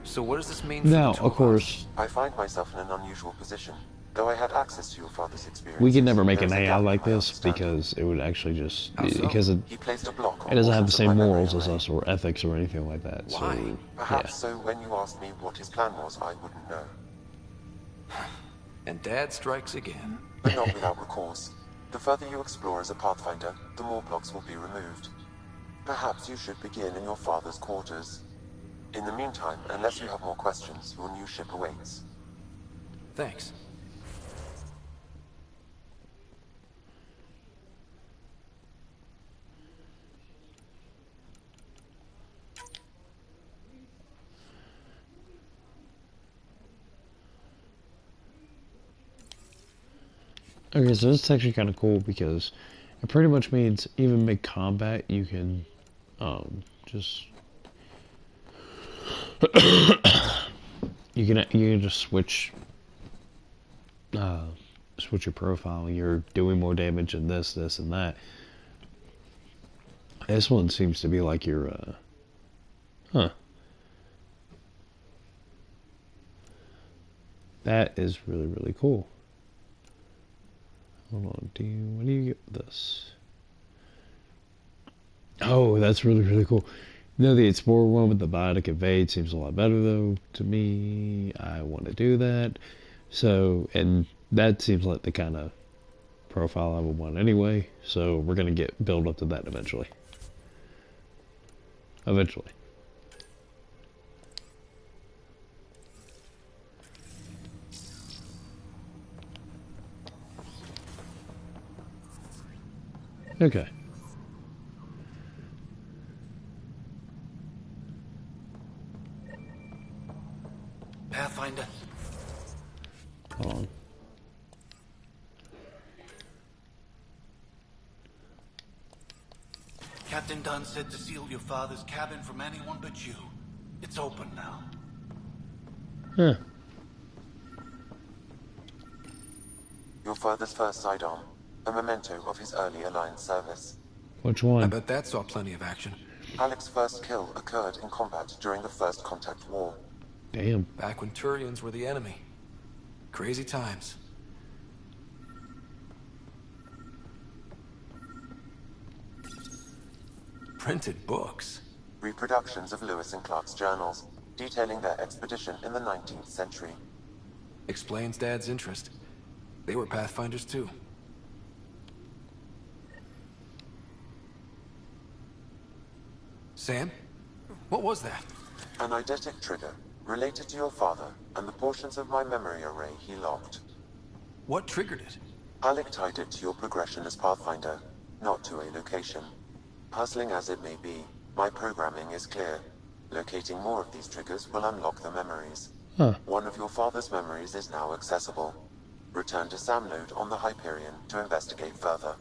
So what does this mean for Now, the two of course, I find myself in an unusual position. Though I had access to your father's experience. we could never make an AI like this because it would actually just because it doesn't have the same morals as us or ethics or anything like that. Why? So Perhaps so when you asked me what his plan was, I wouldn't know. And Dad strikes again. But not without recourse. The further you explore as a Pathfinder, the more blocks will be removed. Perhaps you should begin in your father's quarters. In the meantime, unless you have more questions, your new ship awaits. Thanks. Okay, so this is actually kind of cool because it pretty much means even mid-combat you can just you can just switch your profile. You're doing more damage in this, and that. This one seems to be like your That is really, really cool. Hold on, what do you get with this? Oh, that's really, really cool. No, the Explorer one with the Biotic Evade seems a lot better, though, to me. I want to do that. So, and that seems like the kind of profile I would want anyway. So, we're going to build up to that eventually. Eventually. Okay. Pathfinder. Hold on. Captain Dunn said to seal your father's cabin from anyone but you. It's open now. Huh. Your father's first sidearm, a memento of his early Alliance service. Which one? I bet that saw plenty of action. Alec's first kill occurred in combat during the First Contact War. Damn. Back when Turians were the enemy. Crazy times. Printed books. Reproductions of Lewis and Clark's journals, detailing their expedition in the 19th century. Explains Dad's interest. They were Pathfinders too. Sam? What was that? An eidetic trigger, related to your father, and the portions of my memory array he locked. What triggered it? Alec tied it to your progression as Pathfinder, not to a location. Puzzling as it may be, my programming is clear. Locating more of these triggers will unlock the memories. Huh. One of your father's memories is now accessible. Return to Sam Node on the Hyperion to investigate further.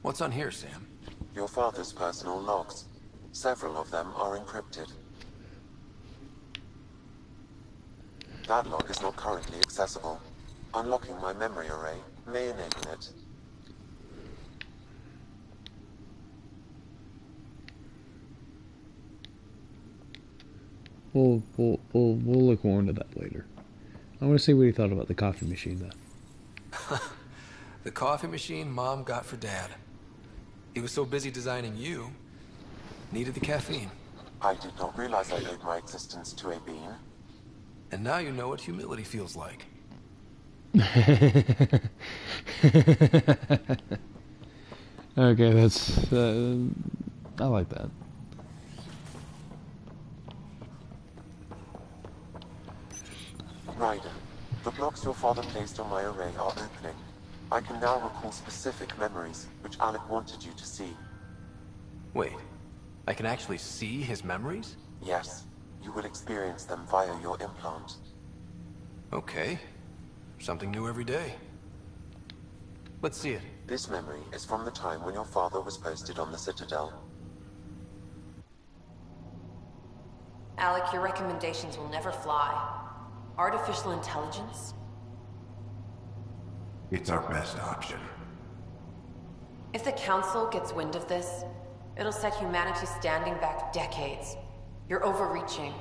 What's on here, Sam? Your father's personal logs. Several of them are encrypted. That log is not currently accessible. Unlocking my memory array may enable it. We'll look more into that later. I want to see what he thought about the coffee machine, though. The coffee machine Mom got for Dad. He was so busy designing you, needed the caffeine. I did not realize I owed my existence to a bean. And now you know what humility feels like. Okay, that's... I like that. Ryder, the blocks your father placed on my array are opening. I can now recall specific memories, which Alec wanted you to see. Wait, I can actually see his memories? Yes, you will experience them via your implant. Okay, something new every day. Let's see it. This memory is from the time when your father was posted on the Citadel. Alec, your recommendations will never fly. Artificial intelligence? It's our best option. If the Council gets wind of this, it'll set humanity standing back decades. You're overreaching.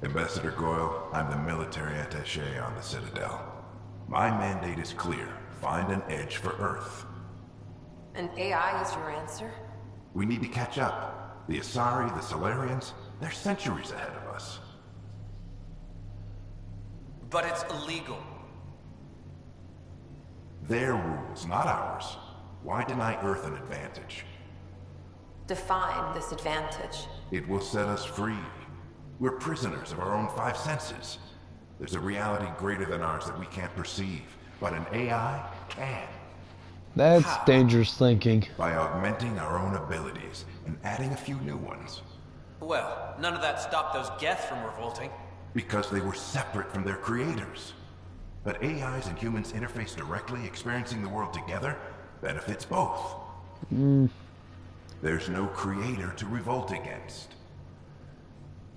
Ambassador Goyle, I'm the military attaché on the Citadel. My mandate is clear. Find an edge for Earth. And AI is your answer? We need to catch up. The Asari, the Solarians, they're centuries ahead of us. But it's illegal. Their rules, not ours. Why deny Earth an advantage? Define this advantage. It will set us free. We're prisoners of our own five senses. There's a reality greater than ours that we can't perceive, but an AI can. That's dangerous thinking. By augmenting our own abilities and adding a few new ones. Well, none of that stopped those Geth from revolting. Because they were separate from their creators. But AIs and humans interface directly, experiencing the world together, benefits both. There's no creator to revolt against.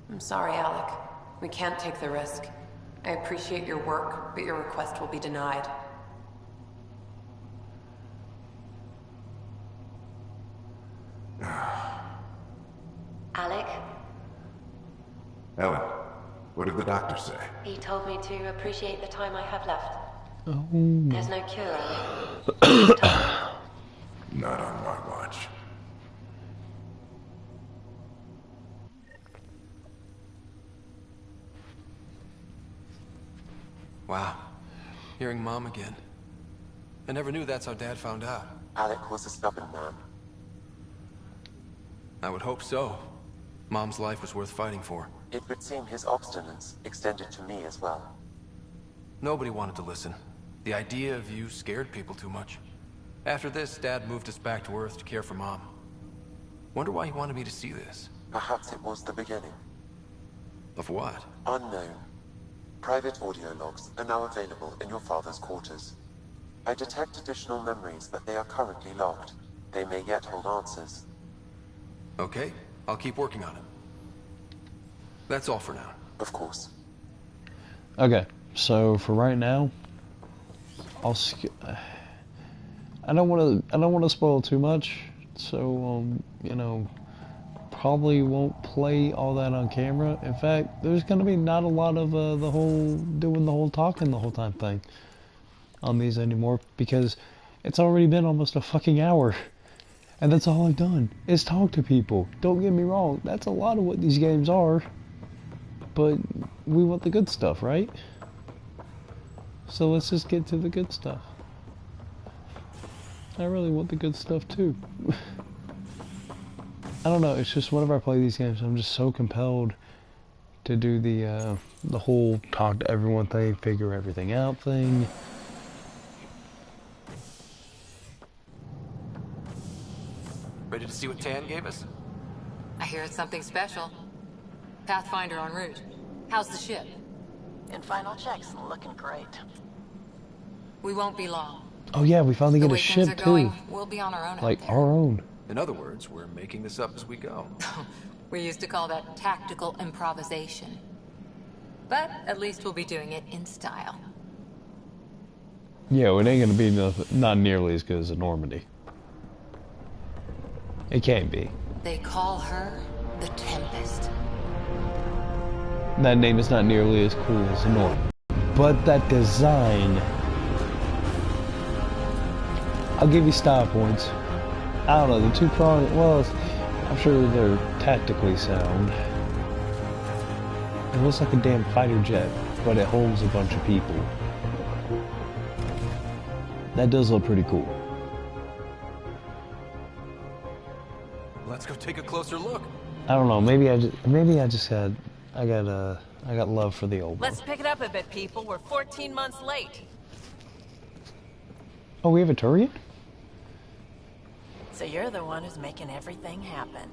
I'm sorry, Alec. We can't take the risk. I appreciate your work, but your request will be denied. Alec? Ellen, what did the doctor say? He told me to appreciate the time I have left. Oh. There's no cure, Alec. Not on my watch. Wow. Hearing Mom again. I never knew that's how Dad found out. Alec was a stubborn man. I would hope so. Mom's life was worth fighting for. It would seem his obstinance extended to me as well. Nobody wanted to listen. The idea of you scared people too much. After this, Dad moved us back to Earth to care for Mom. Wonder why he wanted me to see this. Perhaps it was the beginning. Of what? Unknown. Private audio logs are now available in your father's quarters. I detect additional memories, but they are currently locked. They may yet hold answers. Okay, I'll keep working on it. That's all for now. Of course. Okay, so for right now, I don't want to spoil too much, so you know, probably won't play all that on camera. In fact, there's gonna be not a lot of doing the whole talking the whole time thing on these anymore, because it's already been almost a fucking hour, and that's all I've done is talk to people. Don't get me wrong, that's a lot of what these games are, but we want the good stuff, right? So let's just get to the good stuff. I really want the good stuff too. I don't know, it's just whenever I play these games, I'm just so compelled to do the whole talk to everyone thing, figure everything out thing. Ready to see what Tan gave us? I hear it's something special. Pathfinder en route. How's the ship? In final checks, looking great. We won't be long. Oh yeah, we finally The get a way things ship are too. going, we'll be on our own Like out there. our own. In other words, we're making this up as we go. We used to call that tactical improvisation. But at least we'll be doing it in style. Yeah, it ain't gonna be not nearly as good as a Normandy. It can't be. They call her the Tempest. That name is not nearly as cool as a Normandy. But that design... I'll give you style points. I don't know, the two-pronged... Well, I'm sure they're tactically sound. It looks like a damn fighter jet, but it holds a bunch of people. That does look pretty cool. Let's go take a closer look. I don't know, maybe I just had... I got love for the old one. Let's pick it up a bit, people. We're 14 months late. Oh, we have a Turian? So you're the one who's making everything happen.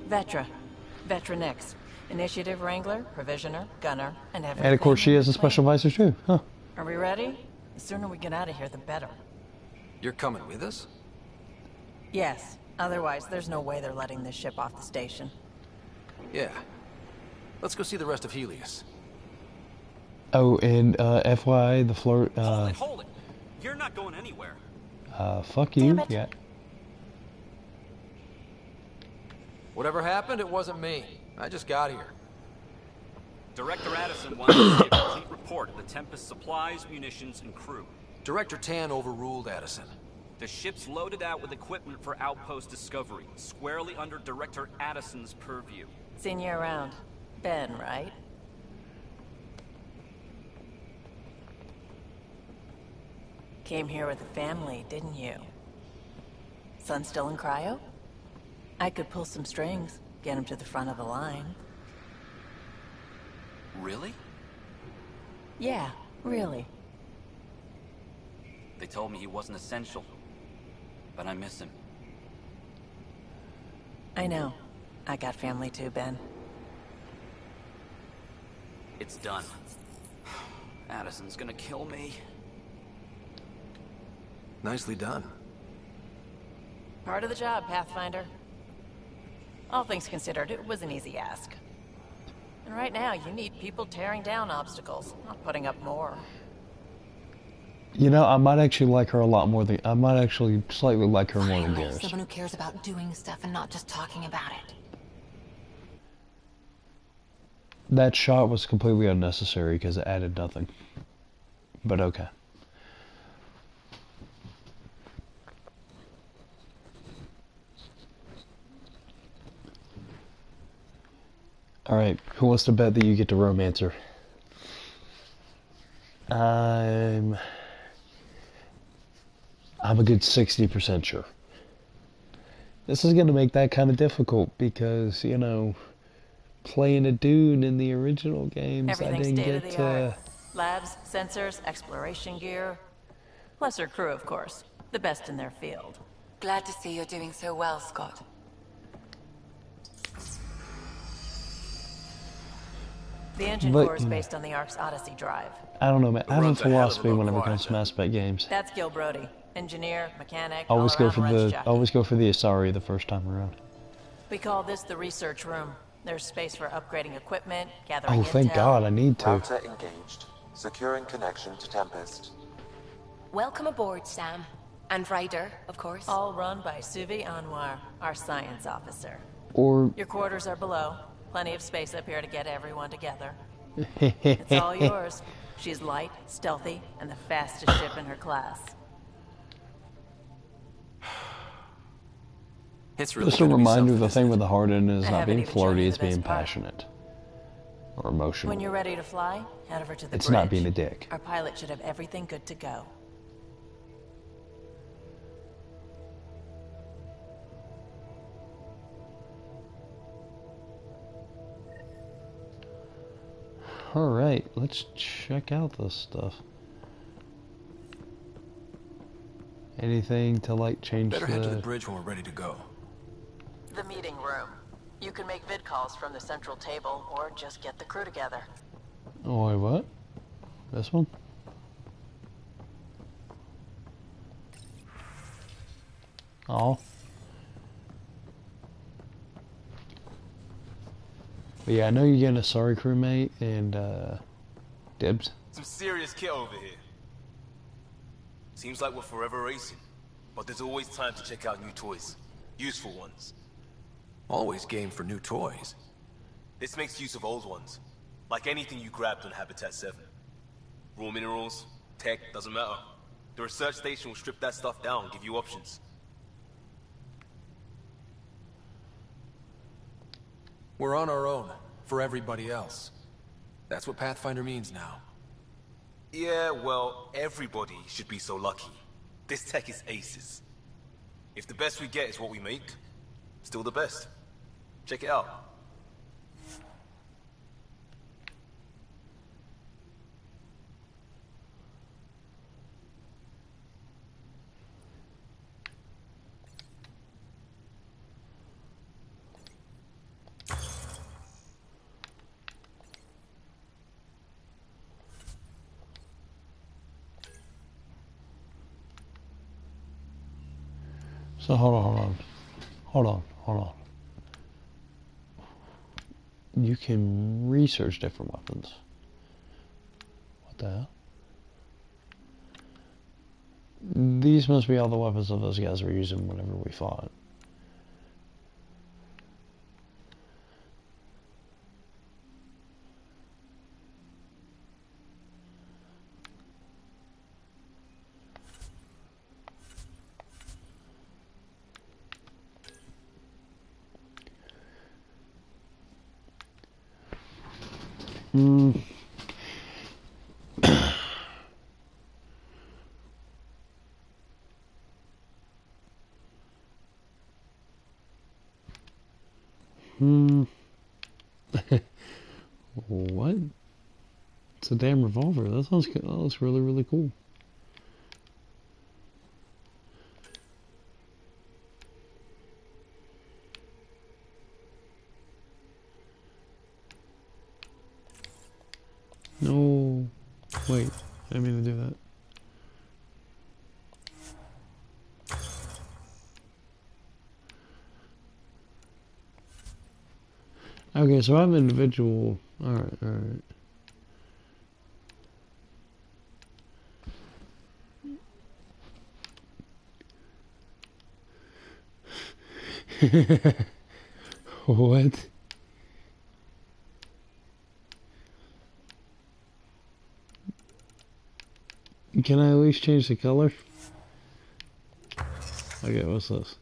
Vetra next. Initiative Wrangler, Provisioner, Gunner, and everything. And of course she has a special visor too, huh? Are we ready? The sooner we get out of here, the better. You're coming with us? Yes. Otherwise, there's no way they're letting this ship off the station. Yeah. Let's go see the rest of Helios. Oh, and FYI, the flirt. Hold it! You're not going anywhere. Fuck you. Yeah. Whatever happened, it wasn't me. I just got here. Director Addison wants to see a complete report of the Tempest supplies, munitions, and crew. Director Tan overruled Addison. The ship's loaded out with equipment for outpost discovery, squarely under Director Addison's purview. Seen you around. Ben, right? Came here with a family, didn't you? Son still in cryo? I could pull some strings, get him to the front of the line. Really? Yeah, really. They told me he wasn't essential, but I miss him. I know. I got family too, Ben. It's done. Addison's gonna kill me. Nicely done. Part of the job, Pathfinder. All things considered, it was an easy ask. And right now, you need people tearing down obstacles, not putting up more. You know, I might actually like her a lot more than... I might actually slightly like her more than Garrus. Someone who cares about doing stuff and not just talking about it. That shot was completely unnecessary because it added nothing. But okay. Alright, who wants to bet that you get to romance her? I'm a good 60% sure. This is going to make that kind of difficult because, you know, playing a dude in the original games, Everything's I didn't state of get the art. Labs, sensors, exploration gear. Plus her crew, of course. The best in their field. Glad to see you're doing so well, Scott. The engine core is based on the Ark's Odyssey drive. I don't know, man. I have a philosophy whenever it comes to Mass Effect games. That's Gil Brody. Engineer, mechanic, Always go for all-around the jockey. Asari the first time around. We call this the research room. There's space for upgrading equipment, gathering Oh, thank intel. God, I need to. Router engaged. Securing connection to Tempest. Welcome aboard, Sam. And Ryder, of course. All run by Suvi Anwar, our science officer. Or Your quarters are below. Plenty of space up here to get everyone together. It's all yours. She's light, stealthy, and the fastest ship in her class. It's really just a gonna be reminder, something, the thing with the heart in it is I not haven't being even shown flirty, you it's the best being part. passionate. Or emotional. When you're ready to fly, head over to the It's bridge. not being a dick. Our pilot should have everything good to go. Alright, let's check out this stuff. Anything to like change Better head to the bridge when we're ready to go. The meeting room. You can make vid calls from the central table, or just get the crew together. Oh, wait, what? This one? Oh. But yeah, I know you're getting a sorry crewmate and dibs. Some serious kit over here. Seems like we're forever racing, but there's always time to check out new toys. Useful ones. Always game for new toys. This makes use of old ones. Like anything you grabbed on Habitat 7. Raw minerals, tech, doesn't matter. The research station will strip that stuff down and give you options. We're on our own, for everybody else. That's what Pathfinder means now. Yeah, well, everybody should be so lucky. This tech is aces. If the best we get is what we make, still the best. Check it out. So hold on. You can research different weapons. What the hell? These must be all the weapons that those guys were using whenever we fought. Hmm. What? It's a damn revolver. That sounds good. That looks really, really cool. No. Wait. I didn't mean to do that. Okay, so I'm individual. Alright. What? Can I at least change the color? Okay, what's this?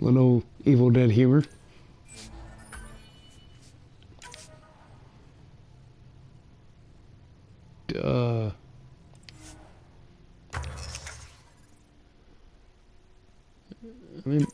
Little Evil Dead humor. I mean,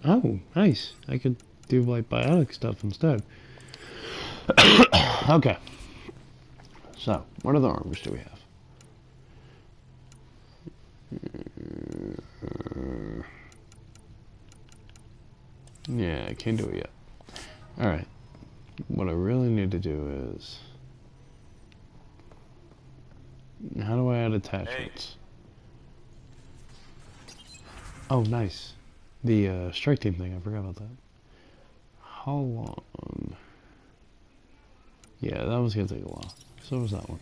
Oh, nice. I could do like biotic stuff instead. Okay. So, what other armors do we have? Yeah, I can't do it yet. Alright. What I really need to do is... How do I add attachments? Oh, nice. The strike team thing, I forgot about that. How long? Yeah, that was gonna take a while. So was that one.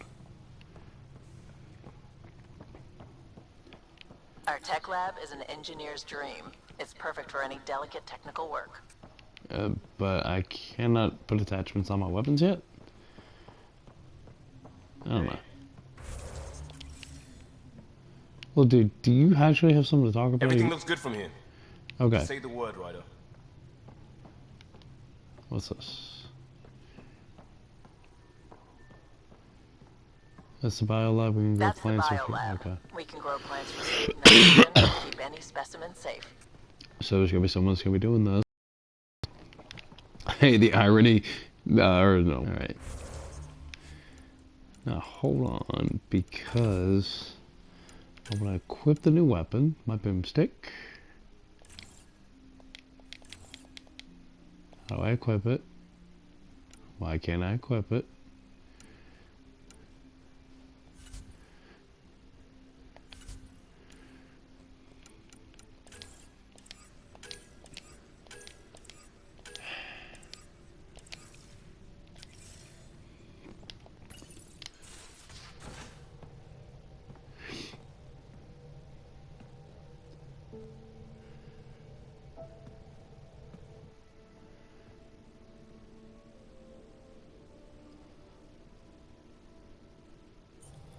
Our tech lab is an engineer's dream. It's perfect for any delicate technical work. But I cannot put attachments on my weapons yet? I don't know. Well, dude, do you actually have something to talk about? Everything looks good from here. Okay. Say the word, Ryder. What's this? That's the biolab. We can grow That's plants. the biolab. Okay. We can grow plants for sweet nitrogen and keep any specimen safe. So there's gonna be someone that's gonna be doing this. Hey, the irony. Or no. All right. Now hold on, because I'm gonna equip the new weapon, my boomstick. How do I equip it? Why can't I equip it?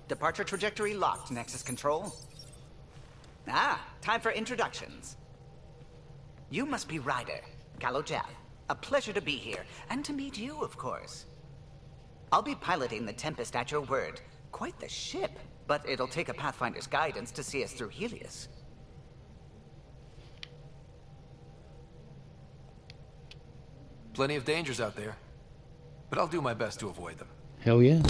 Departure trajectory locked, Nexus Control. Ah, time for introductions. You must be Ryder, Callow Jav. A pleasure to be here, and to meet you, of course. I'll be piloting the Tempest at your word. Quite the ship, but it'll take a Pathfinder's guidance to see us through Helios. Plenty of dangers out there, but I'll do my best to avoid them. Hell yeah.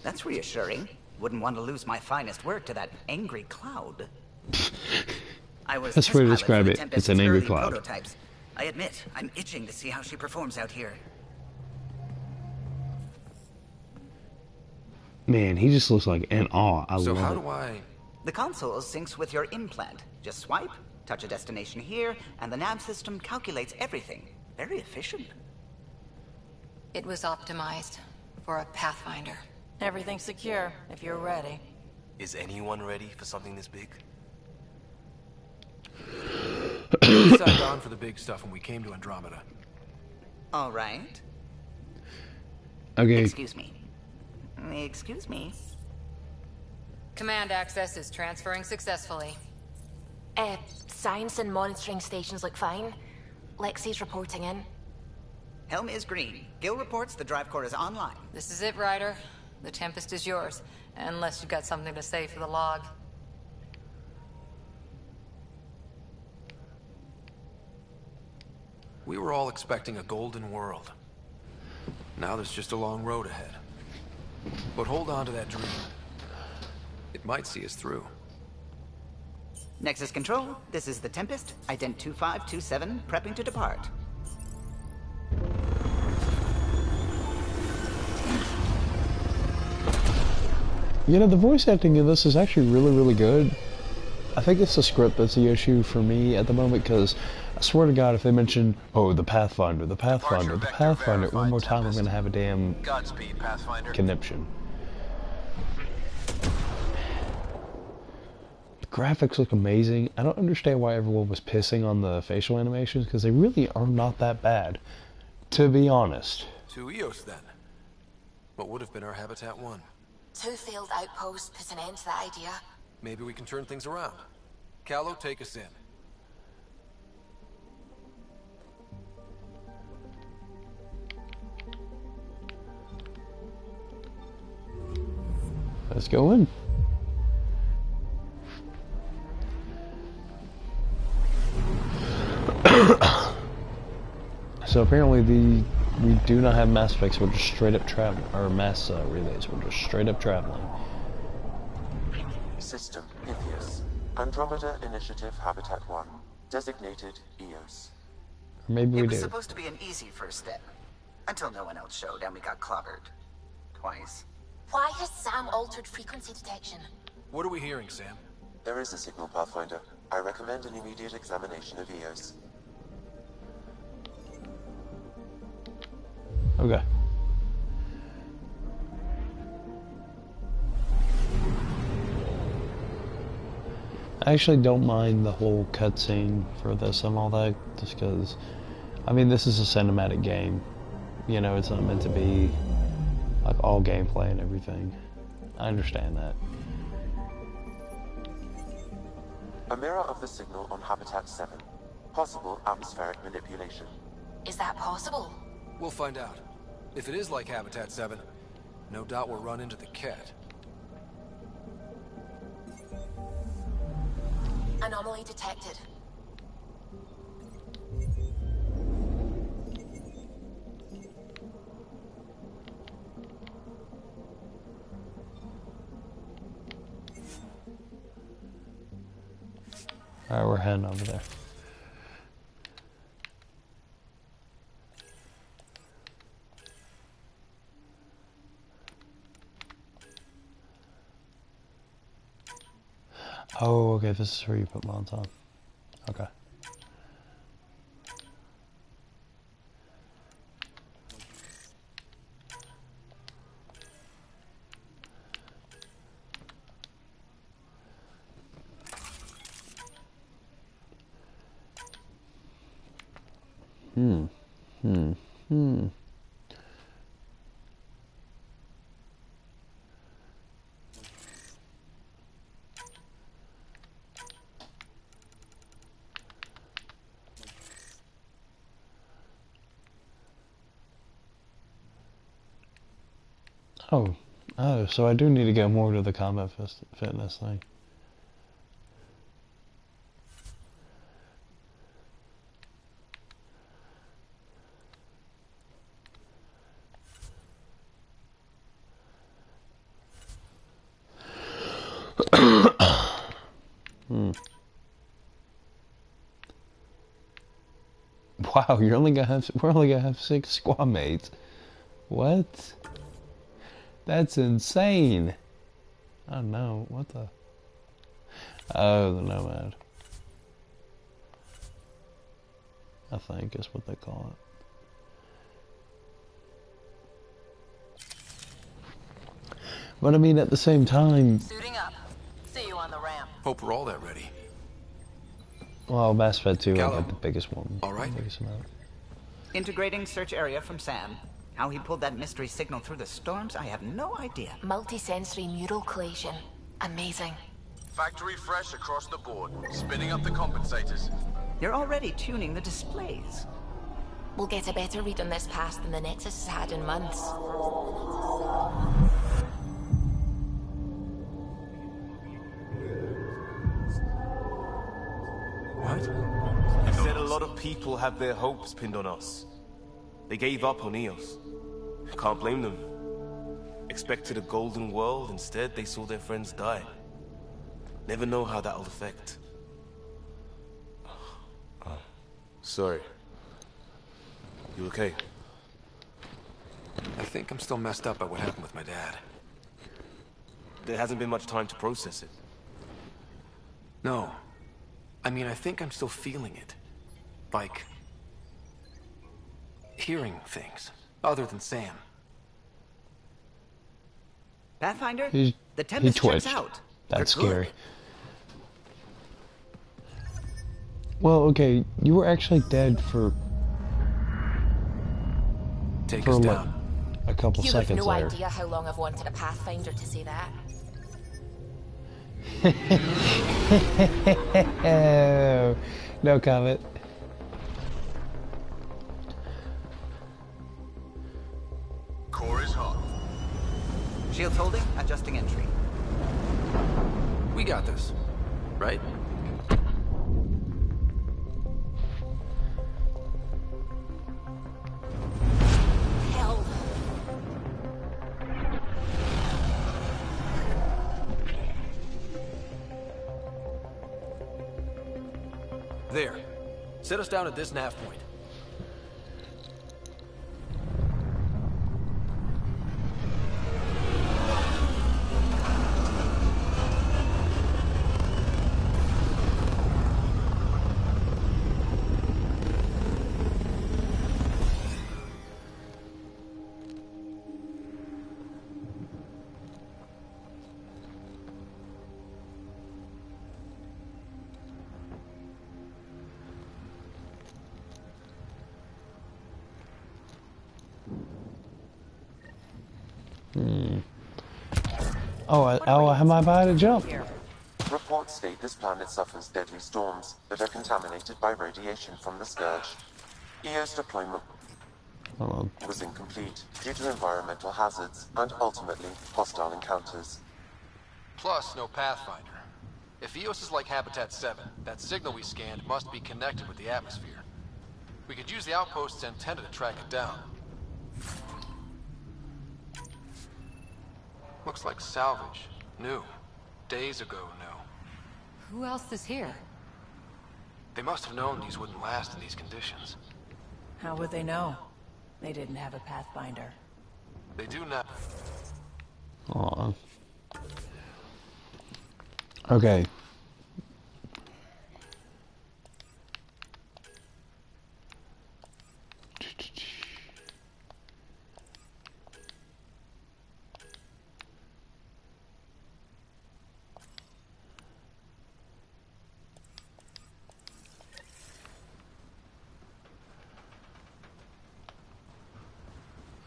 That's reassuring. Wouldn't want to lose my finest work to that angry cloud. I was That's the way to test describe pilot it. for the It's an Tempest's angry early cloud. Prototypes. I admit, I'm itching to see how she performs out here. Man, he just looks like an awe. I So love how it. do I... The console syncs with your implant. Just swipe, touch a destination here, and the nav system calculates everything. Very efficient. It was optimized for a Pathfinder. Everything's secure, if you're ready. Is anyone ready for something this big? We signed on for the big stuff when we came to Andromeda. All right. Okay. Excuse me. Excuse me. Command access is transferring successfully. Science and monitoring stations look fine. Lexi's reporting in. Helm is green. Gil reports the drive core is online. This is it, Ryder. The Tempest is yours, unless you've got something to say for the log. We were all expecting a golden world. Now there's just a long road ahead. But hold on to that dream. It might see us through. Nexus Control, this is the Tempest. Ident 2527, prepping to depart. You know, the voice acting in this is actually really, really good. I think it's the script that's the issue for me at the moment, because I swear to God, if they mention, oh, the Pathfinder, one more time, I'm going to have a damn Godspeed, Pathfinder. conniption. The graphics look amazing. I don't understand why everyone was pissing on the facial animations, because they really are not that bad, to be honest. To Eos, then. What would have been our Habitat 1? 2 failed outposts put an end to that idea. Maybe we can turn things around. Callow, take us in. Let's go in. So apparently we do not have mass effects. We're just straight up travel, or mass relays. We're just straight up traveling. System Pythias. Andromeda Initiative Habitat 1. Designated EOS. Or maybe we It was do. supposed to be an easy first step. Until no one else showed and we got clobbered. Twice. Why has Sam altered frequency detection? What are we hearing, Sam? There is a signal, Pathfinder. I recommend an immediate examination of EOS. Okay. I actually don't mind the whole cutscene for this and all that, just because, I mean, this is a cinematic game. You know, it's not meant to be like all gameplay and everything. I understand that. A mirror of the signal on Habitat 7. Possible atmospheric manipulation. Is that possible? We'll find out. If it is like Habitat 7, no doubt we'll run into the cat. Anomaly detected. Alright, we're heading over there. Oh, okay, this is where you put mounts on. Okay. Oh, so I do need to go more to the combat fitness thing. Wow, we're only gonna have 6 squad mates. What? That's insane. Oh no, what the? Oh, the Nomad. I think is what they call it. But I mean, at the same time, Suiting up. See you on the ramp. Hope we're all that ready. well, Mass Effect 2 I Gallo. got the biggest one. All right. Biggest amount. Integrating search area from Sam. How he pulled that mystery signal through the storms, I have no idea. Multi-sensory neural collation. Amazing. Factory fresh across the board. Spinning up the compensators. You're already tuning the displays. We'll get a better read on this pass than the Nexus has had in months. What? You said a lot of people have their hopes pinned on us. They gave up on Eos. Can't blame them. Expected a golden world, instead they saw their friends die. Never know how that'll affect. Oh, sorry. You okay? I think I'm still messed up by what happened with my dad. There hasn't been much time to process it. No. I mean, I think I'm still feeling it. Like... hearing things. Other than Sam. Pathfinder, He the tempest checks twitched. out. That's You're good. scary. Well, okay, you were actually dead for Take us like down. a couple You have seconds no there. idea how long I've wanted a Pathfinder to say that. No comment. Core is hot. Shields holding, adjusting entry. We got this. Right? There. Set us down at this nav point. Oh, am I about to jump? Reports state this planet suffers deadly storms that are contaminated by radiation from the Scourge. EO's deployment was incomplete due to environmental hazards and ultimately hostile encounters. Plus, no Pathfinder. If EOS is like Habitat 7, that signal we scanned must be connected with the atmosphere. We could use the outpost's antenna to track it down. Looks like salvage. New. Days ago, new. Who else is here? They must have known these wouldn't last in these conditions. How would they know? They didn't have a Pathfinder. They do now. Aw. Okay.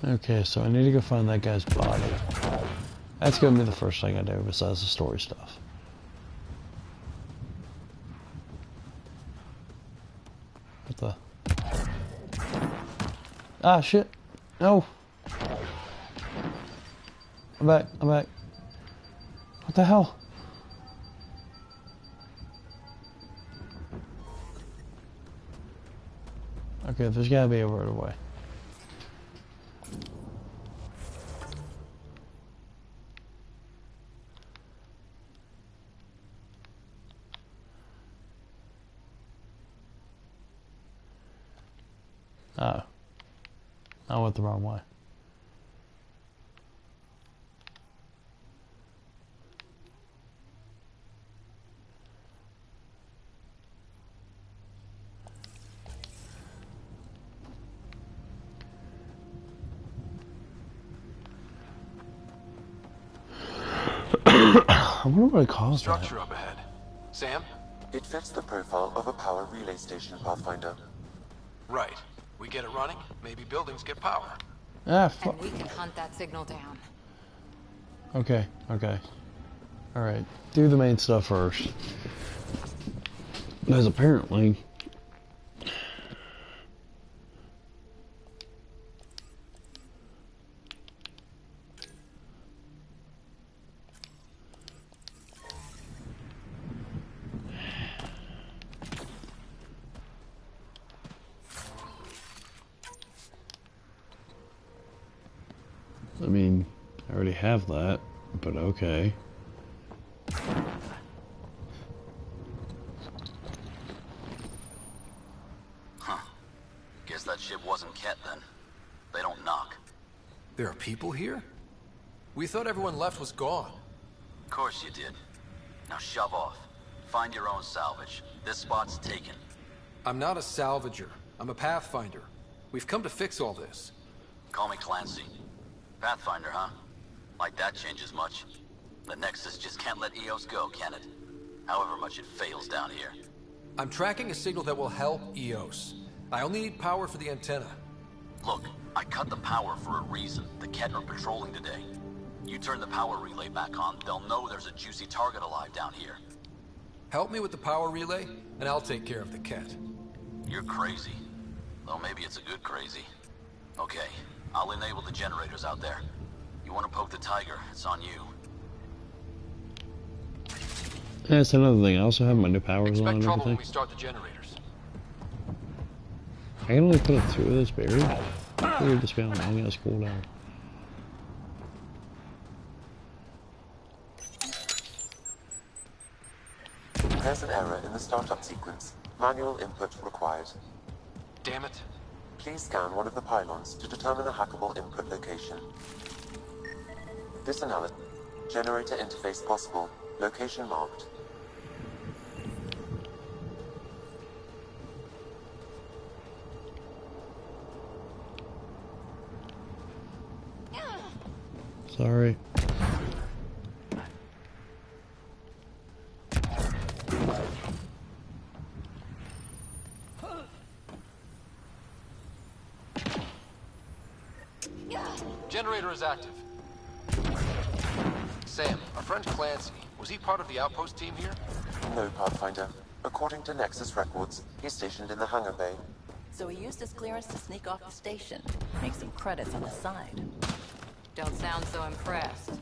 Okay, so I need to go find that guy's body. That's gonna be the first thing I do besides the story stuff. What the? Ah, shit. No. I'm back. I'm back. What the hell? Okay, there's gotta be a right away. Oh. I went the wrong way. I wonder what it caused that. Structure up ahead. Sam? It fits the profile of a power relay station, Pathfinder. Right. We get it running, maybe buildings get power. Ah, and we can hunt that signal down. Okay, okay. Alright, do the main stuff first. Because apparently... I mean, I already have that, but okay. Huh. Guess that ship wasn't Ket then. They don't knock. There are people here? We thought everyone left was gone. Of course you did. Now shove off. Find your own salvage. This spot's taken. I'm not a salvager. I'm a Pathfinder. We've come to fix all this. Call me Clancy. Pathfinder, huh? Like that changes much. The Nexus just can't let EOS go, can it? However much it fails down here. I'm tracking a signal that will help EOS. I only need power for the antenna. Look, I cut the power for a reason. The Ket are patrolling today. You turn the power relay back on, they'll know there's a juicy target alive down here. Help me with the power relay, and I'll take care of the Ket. You're crazy. Though maybe it's a good crazy. Okay, I'll enable the generators out there. You want to poke the tiger, it's on you. Yeah, that's another thing. I also have my new powers on and trouble everything. when we start the generators. I can only put it through this barrier. I figured this guy only has cooldown. There's an error in the startup sequence. Manual input required. Damn it. Please scan one of the pylons to determine a hackable input location. This analysis. Generator interface possible. Location marked. Sorry. Generator is active. Sam, our friend Clancy, was he part of the outpost team here? No, Pathfinder. According to Nexus records, he's stationed in the hangar bay. So he used his clearance to sneak off the station. Make some credits on the side. Don't sound so impressed.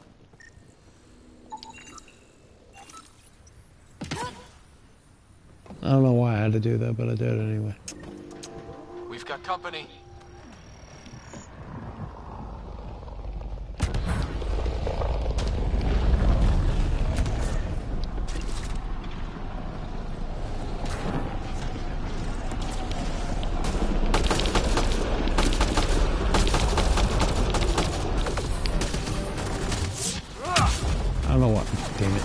I don't know why I had to do that, but I did anyway. We've got company. I don't know what. Damn it.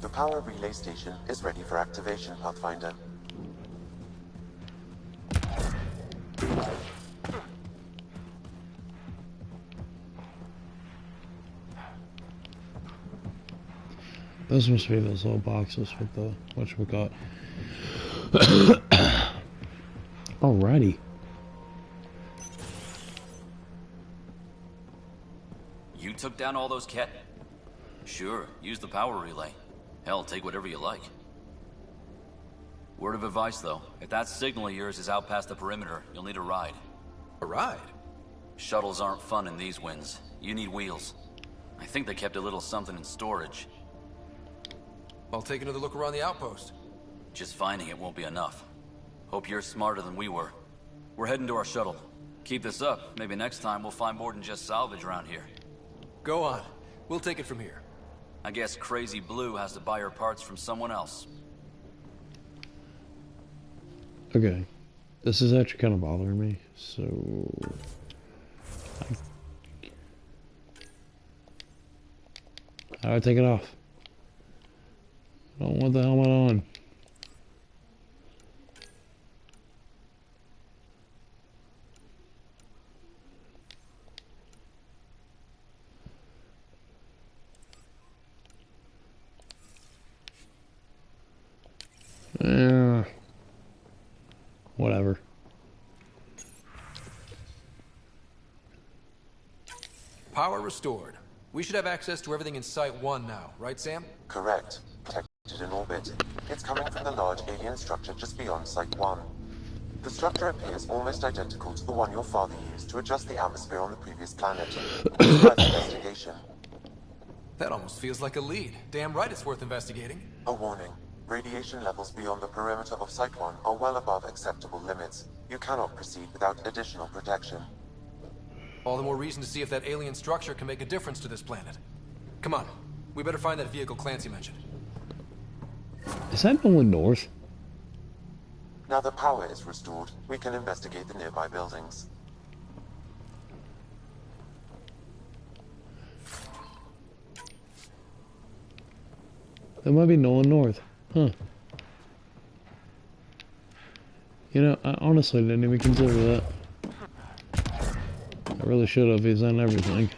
The power relay station is ready for activation, Pathfinder. Those must be those little boxes with the whatchamacallit. Alrighty. You took down all those Ket? Sure, use the power relay. Hell, take whatever you like. Word of advice, though. If that signal of yours is out past the perimeter, you'll need a ride. A ride? Shuttles aren't fun in these winds. You need wheels. I think they kept a little something in storage. I'll take another look around the outpost. Just finding it won't be enough. Hope you're smarter than we were. We're heading to our shuttle. Keep this up. Maybe next time we'll find more than just salvage around here. Go on. We'll take it from here. I guess Crazy Blue has to buy her parts from someone else. Okay. This is actually kind of bothering me, so... How do I take it off? I don't want the helmet on. Whatever. Power restored. We should have access to everything in Site 1 now, right, Sam? Correct. Protected in orbit. It's coming from the large alien structure just beyond Site 1. The structure appears almost identical to the one your father used to adjust the atmosphere on the previous planet. It's worth investigation. That almost feels like a lead. Damn right it's worth investigating. A warning. Radiation levels beyond the perimeter of Site 1 are well above acceptable limits. You cannot proceed without additional protection. All the more reason to see if that alien structure can make a difference to this planet. Come on. We better find that vehicle Clancy mentioned. Is that going north? Now the power is restored, we can investigate the nearby buildings. There might be no one north. Huh. You know, I honestly didn't even consider that. I really should have. He's on everything.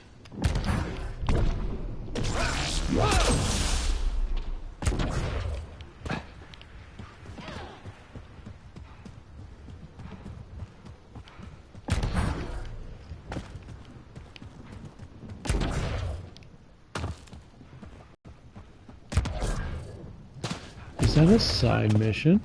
Is that a side mission?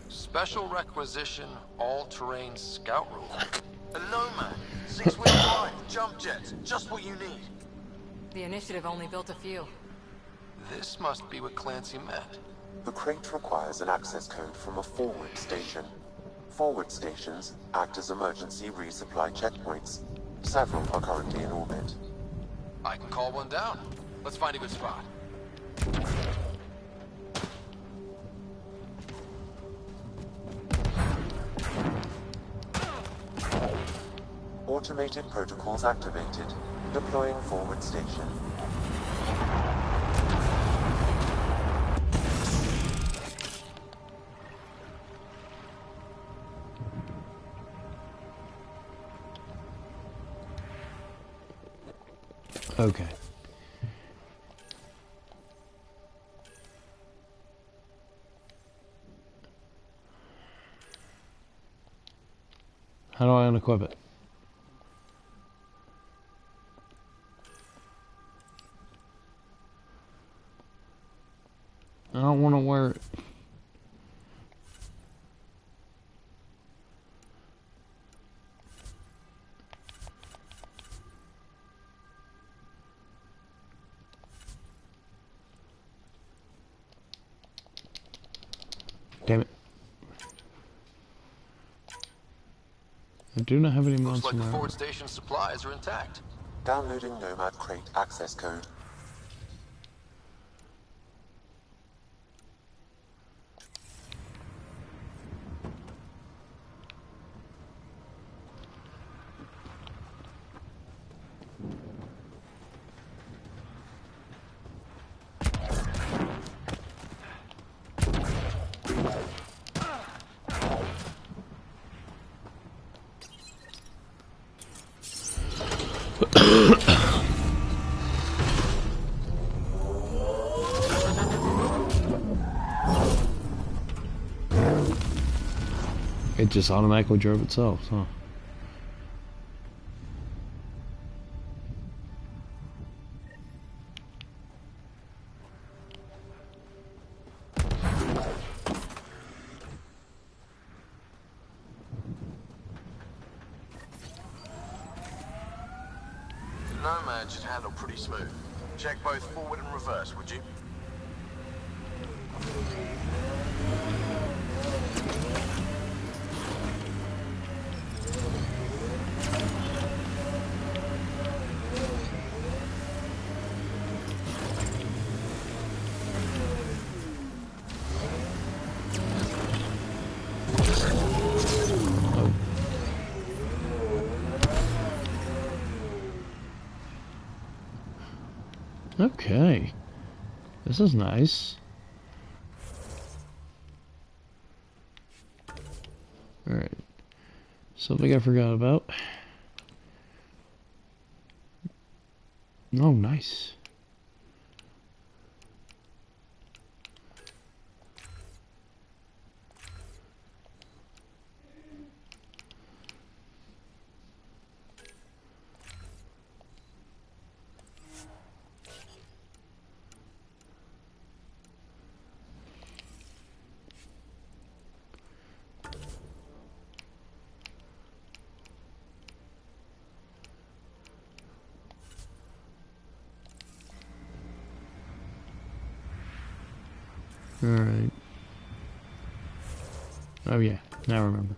Special requisition, all-terrain scout room. A Nomad, 6-wheel drive, jump jets, just what you need. The initiative only built a few. This must be what Clancy meant. The crate requires an access code from a forward station. Forward stations act as emergency resupply checkpoints. Several are currently in orbit. I can call one down. Let's find a good spot. Automated protocols activated. Deploying forward station. Okay. How do I unequip it? I don't want to wear it. Damn it. I do not have any mods. Looks like the forward station supplies are intact. Downloading Nomad crate access code. It just automatically drove itself, huh? The Nomad should handle pretty smooth. Check both forward and reverse, would you? Okay. This is nice. Alright. Something I forgot about. Oh, nice. Alright. Oh yeah, now I remember.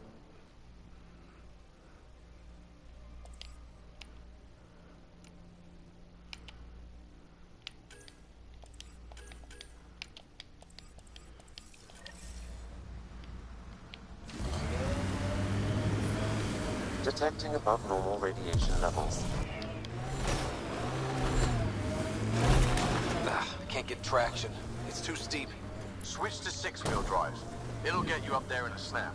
Detecting above normal radiation levels. Can't get traction. It's too steep. Switch to 6-wheel drive. It'll get you up there in a snap.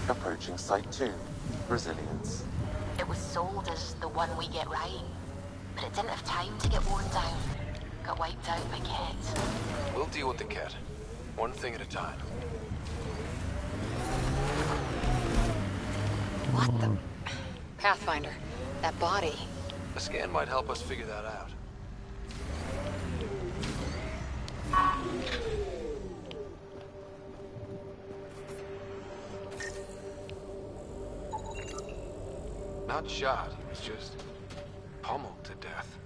Approaching Site 2. Resilience. It was sold as the one we get right, but it didn't have time to get worn down. Got wiped out by Ket. We'll deal with the Ket. One thing at a time. What the... Pathfinder, that body... A scan might help us figure that out. Not shot, he was just pummeled to death.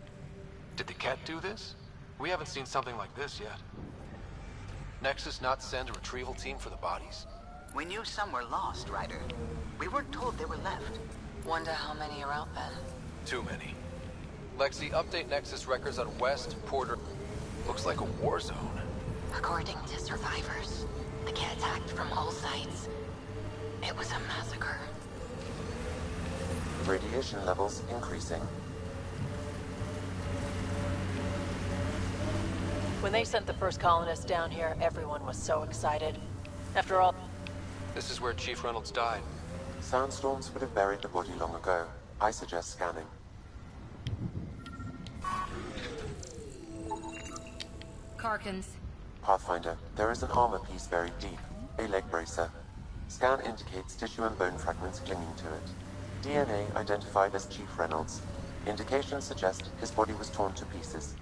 Did the Ket do this? We haven't seen something like this yet. Nexus not send a retrieval team for the bodies? We knew some were lost, Ryder. We weren't told they were left. Wonder how many are out there. Too many. Lexi, update Nexus records on West Porter. Looks like a war zone. According to survivors, the Ket attacked from all sides. It was a massacre. Radiation levels increasing. When they sent the first colonists down here, everyone was so excited. After all... This is where Chief Reynolds died. Sandstorms would have buried the body long ago. I suggest scanning. Karkins. Pathfinder, there is an armor piece buried deep. A leg bracer. Scan indicates tissue and bone fragments clinging to it. DNA identified as Chief Reynolds. Indications suggest his body was torn to pieces.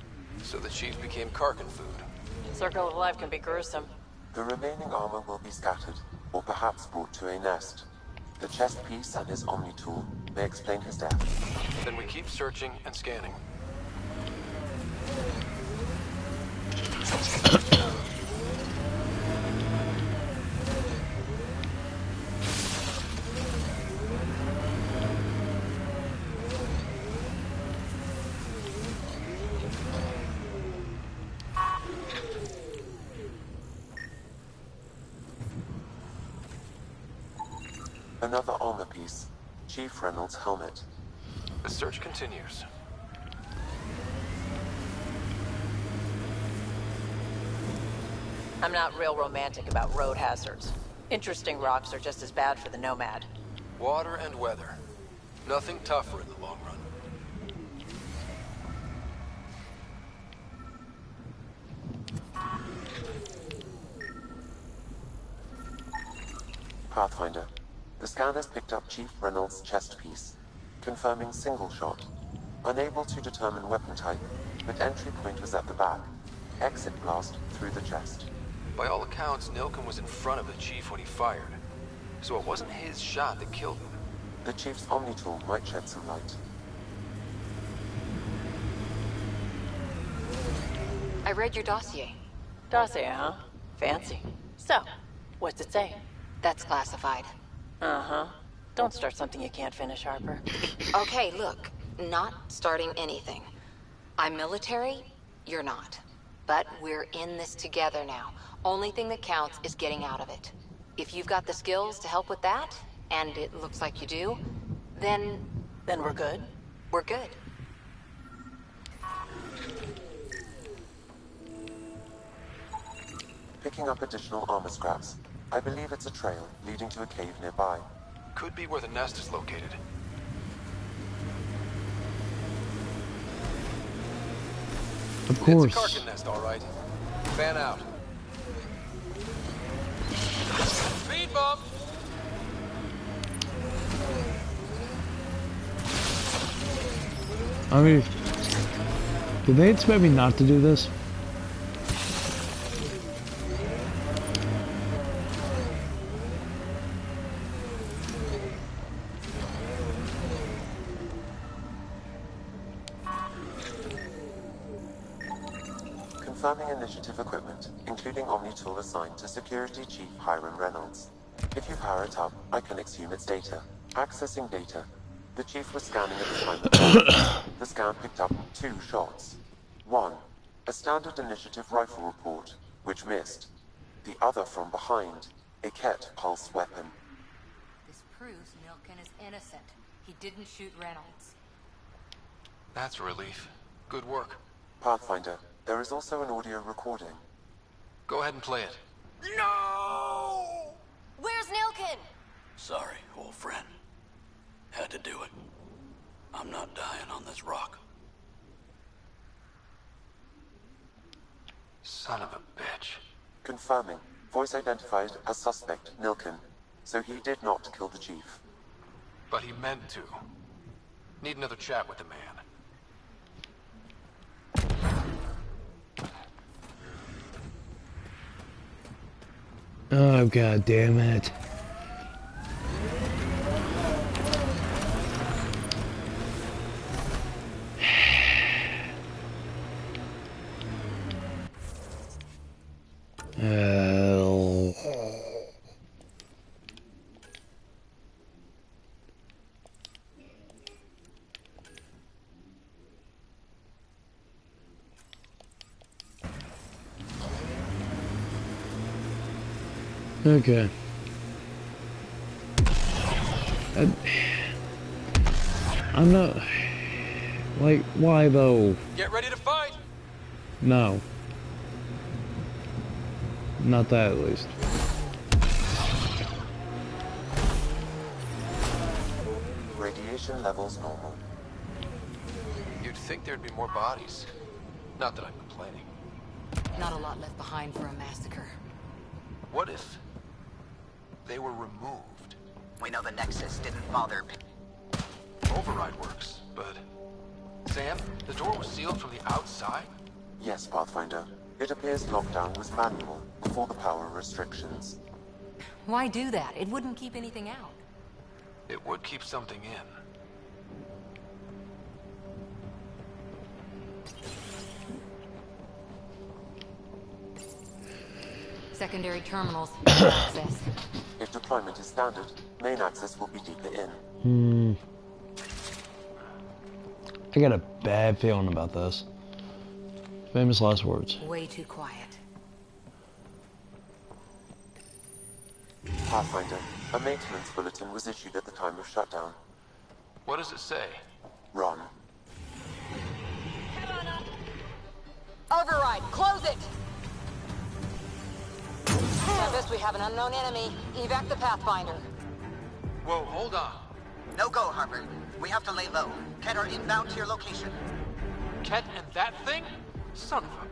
So the Chief became Karkin food. Circle of life can be gruesome. The remaining armor will be scattered, or perhaps brought to a nest. The chest piece and his Omni tool may explain his death. Then we keep searching and scanning. Another armor piece. Chief Reynolds' helmet. The search continues. I'm not real romantic about road hazards. Interesting rocks are just as bad for the Nomad. Water and weather. Nothing tougher in the long run. Pathfinder. The scanners picked up Chief Reynolds' chest piece, confirming single shot. Unable to determine weapon type, but entry point was at the back. Exit blast through the chest. By all accounts, Nilken was in front of the Chief when he fired. So it wasn't his shot that killed him. The Chief's Omni tool might shed some light. I read your dossier. Dossier, huh? Fancy. So, what's it say? That's classified. Uh-huh. Don't start something you can't finish, Harper. Okay, look. Not starting anything. I'm military, you're not. But we're in this together now. Only thing that counts is getting out of it. If you've got the skills to help with that, and it looks like you do, then... Then we're good? We're good. Picking up additional armor scraps. I believe it's a trail leading to a cave nearby. Could be where the nest is located. Of course. It's a Karkin nest, all right. Fan out. Speed bump! I mean, did they expect me not to do this? Confirming initiative equipment, including Omni tool assigned to Security Chief Hiram Reynolds. If you power it up, I can exhume its data. Accessing data. The Chief was scanning at the time of the The scan picked up 2 shots. 1. A standard initiative rifle report, which missed. The other from behind, a Ket pulse weapon. This proves Milken is innocent. He didn't shoot Reynolds. That's a relief. Good work. Pathfinder, there is also an audio recording. Go ahead and play it. No! Where's Nilkin? Sorry, old friend. Had to do it. I'm not dying on this rock. Son of a bitch. Confirming. Voice identified as suspect Nilkin. So he did not kill the Chief. But he meant to. Need another chat with the man. Oh, god damn it. Okay. I'm not... Like, why though? Get ready to fight! No. Not that, at least. Radiation levels normal. You'd think there'd be more bodies. Not that I'm complaining. Not a lot left behind for a massacre. What if they were removed? We know the Nexus didn't bother. Override works, but... Sam, the door was sealed from the outside? Yes, Pathfinder. It appears lockdown was manual before the power restrictions. Why do that? It wouldn't keep anything out. It would keep something in. Secondary terminals, access. If deployment is standard, main access will be deeper in. I got a bad feeling about this. Famous last words. Way too quiet. Pathfinder, a maintenance bulletin was issued at the time of shutdown. What does it say? Run. Override, close it! Tempest, we have an unknown enemy. Evac the Pathfinder. Whoa, hold on. No go, Harper. We have to lay low. Ket are inbound to your location. Ket and that thing? Son of a...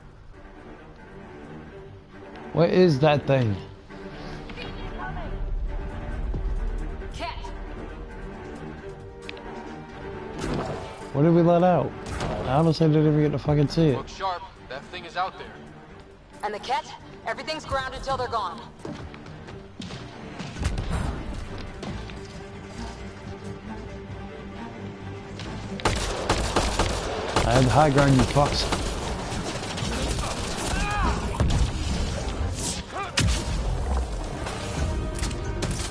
What is that thing? Ket! What did we let out? I honestly didn't even get to fucking see it. Look sharp. That thing is out there. And the Ket? Everything's grounded till they're gone. I have the high ground, you fucks.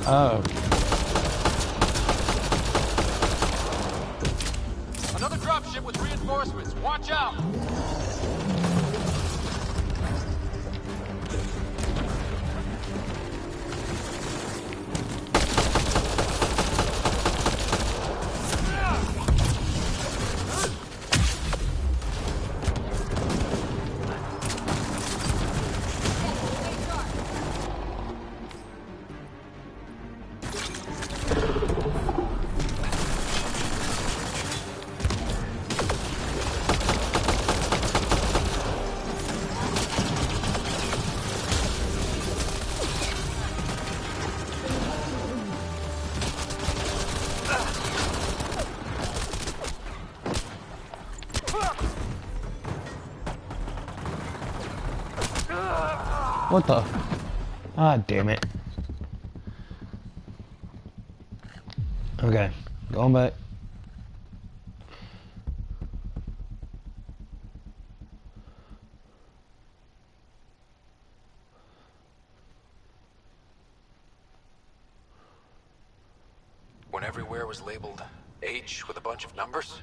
Oh. Another dropship with reinforcements. Watch out! What the? Ah, damn it. Okay, going back. was labeled H with a bunch of numbers?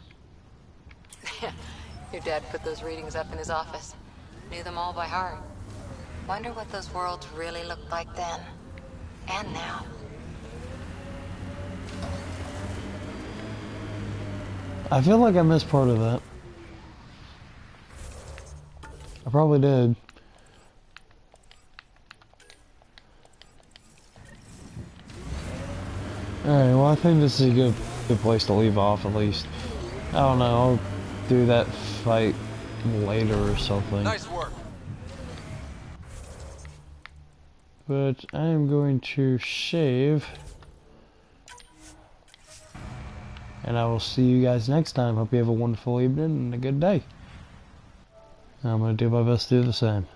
Your dad put those readings up in his office. Knew them all by heart. Wonder what those worlds really looked like then. And now. I feel like I missed part of that. I probably did. Alright, well I think this is a good place to leave off at least. I don't know, I'll do that fight later or something. Nice work. But I am going to save. And I will see you guys next time. Hope you have a wonderful evening and a good day. I'm going to do my best to do the same.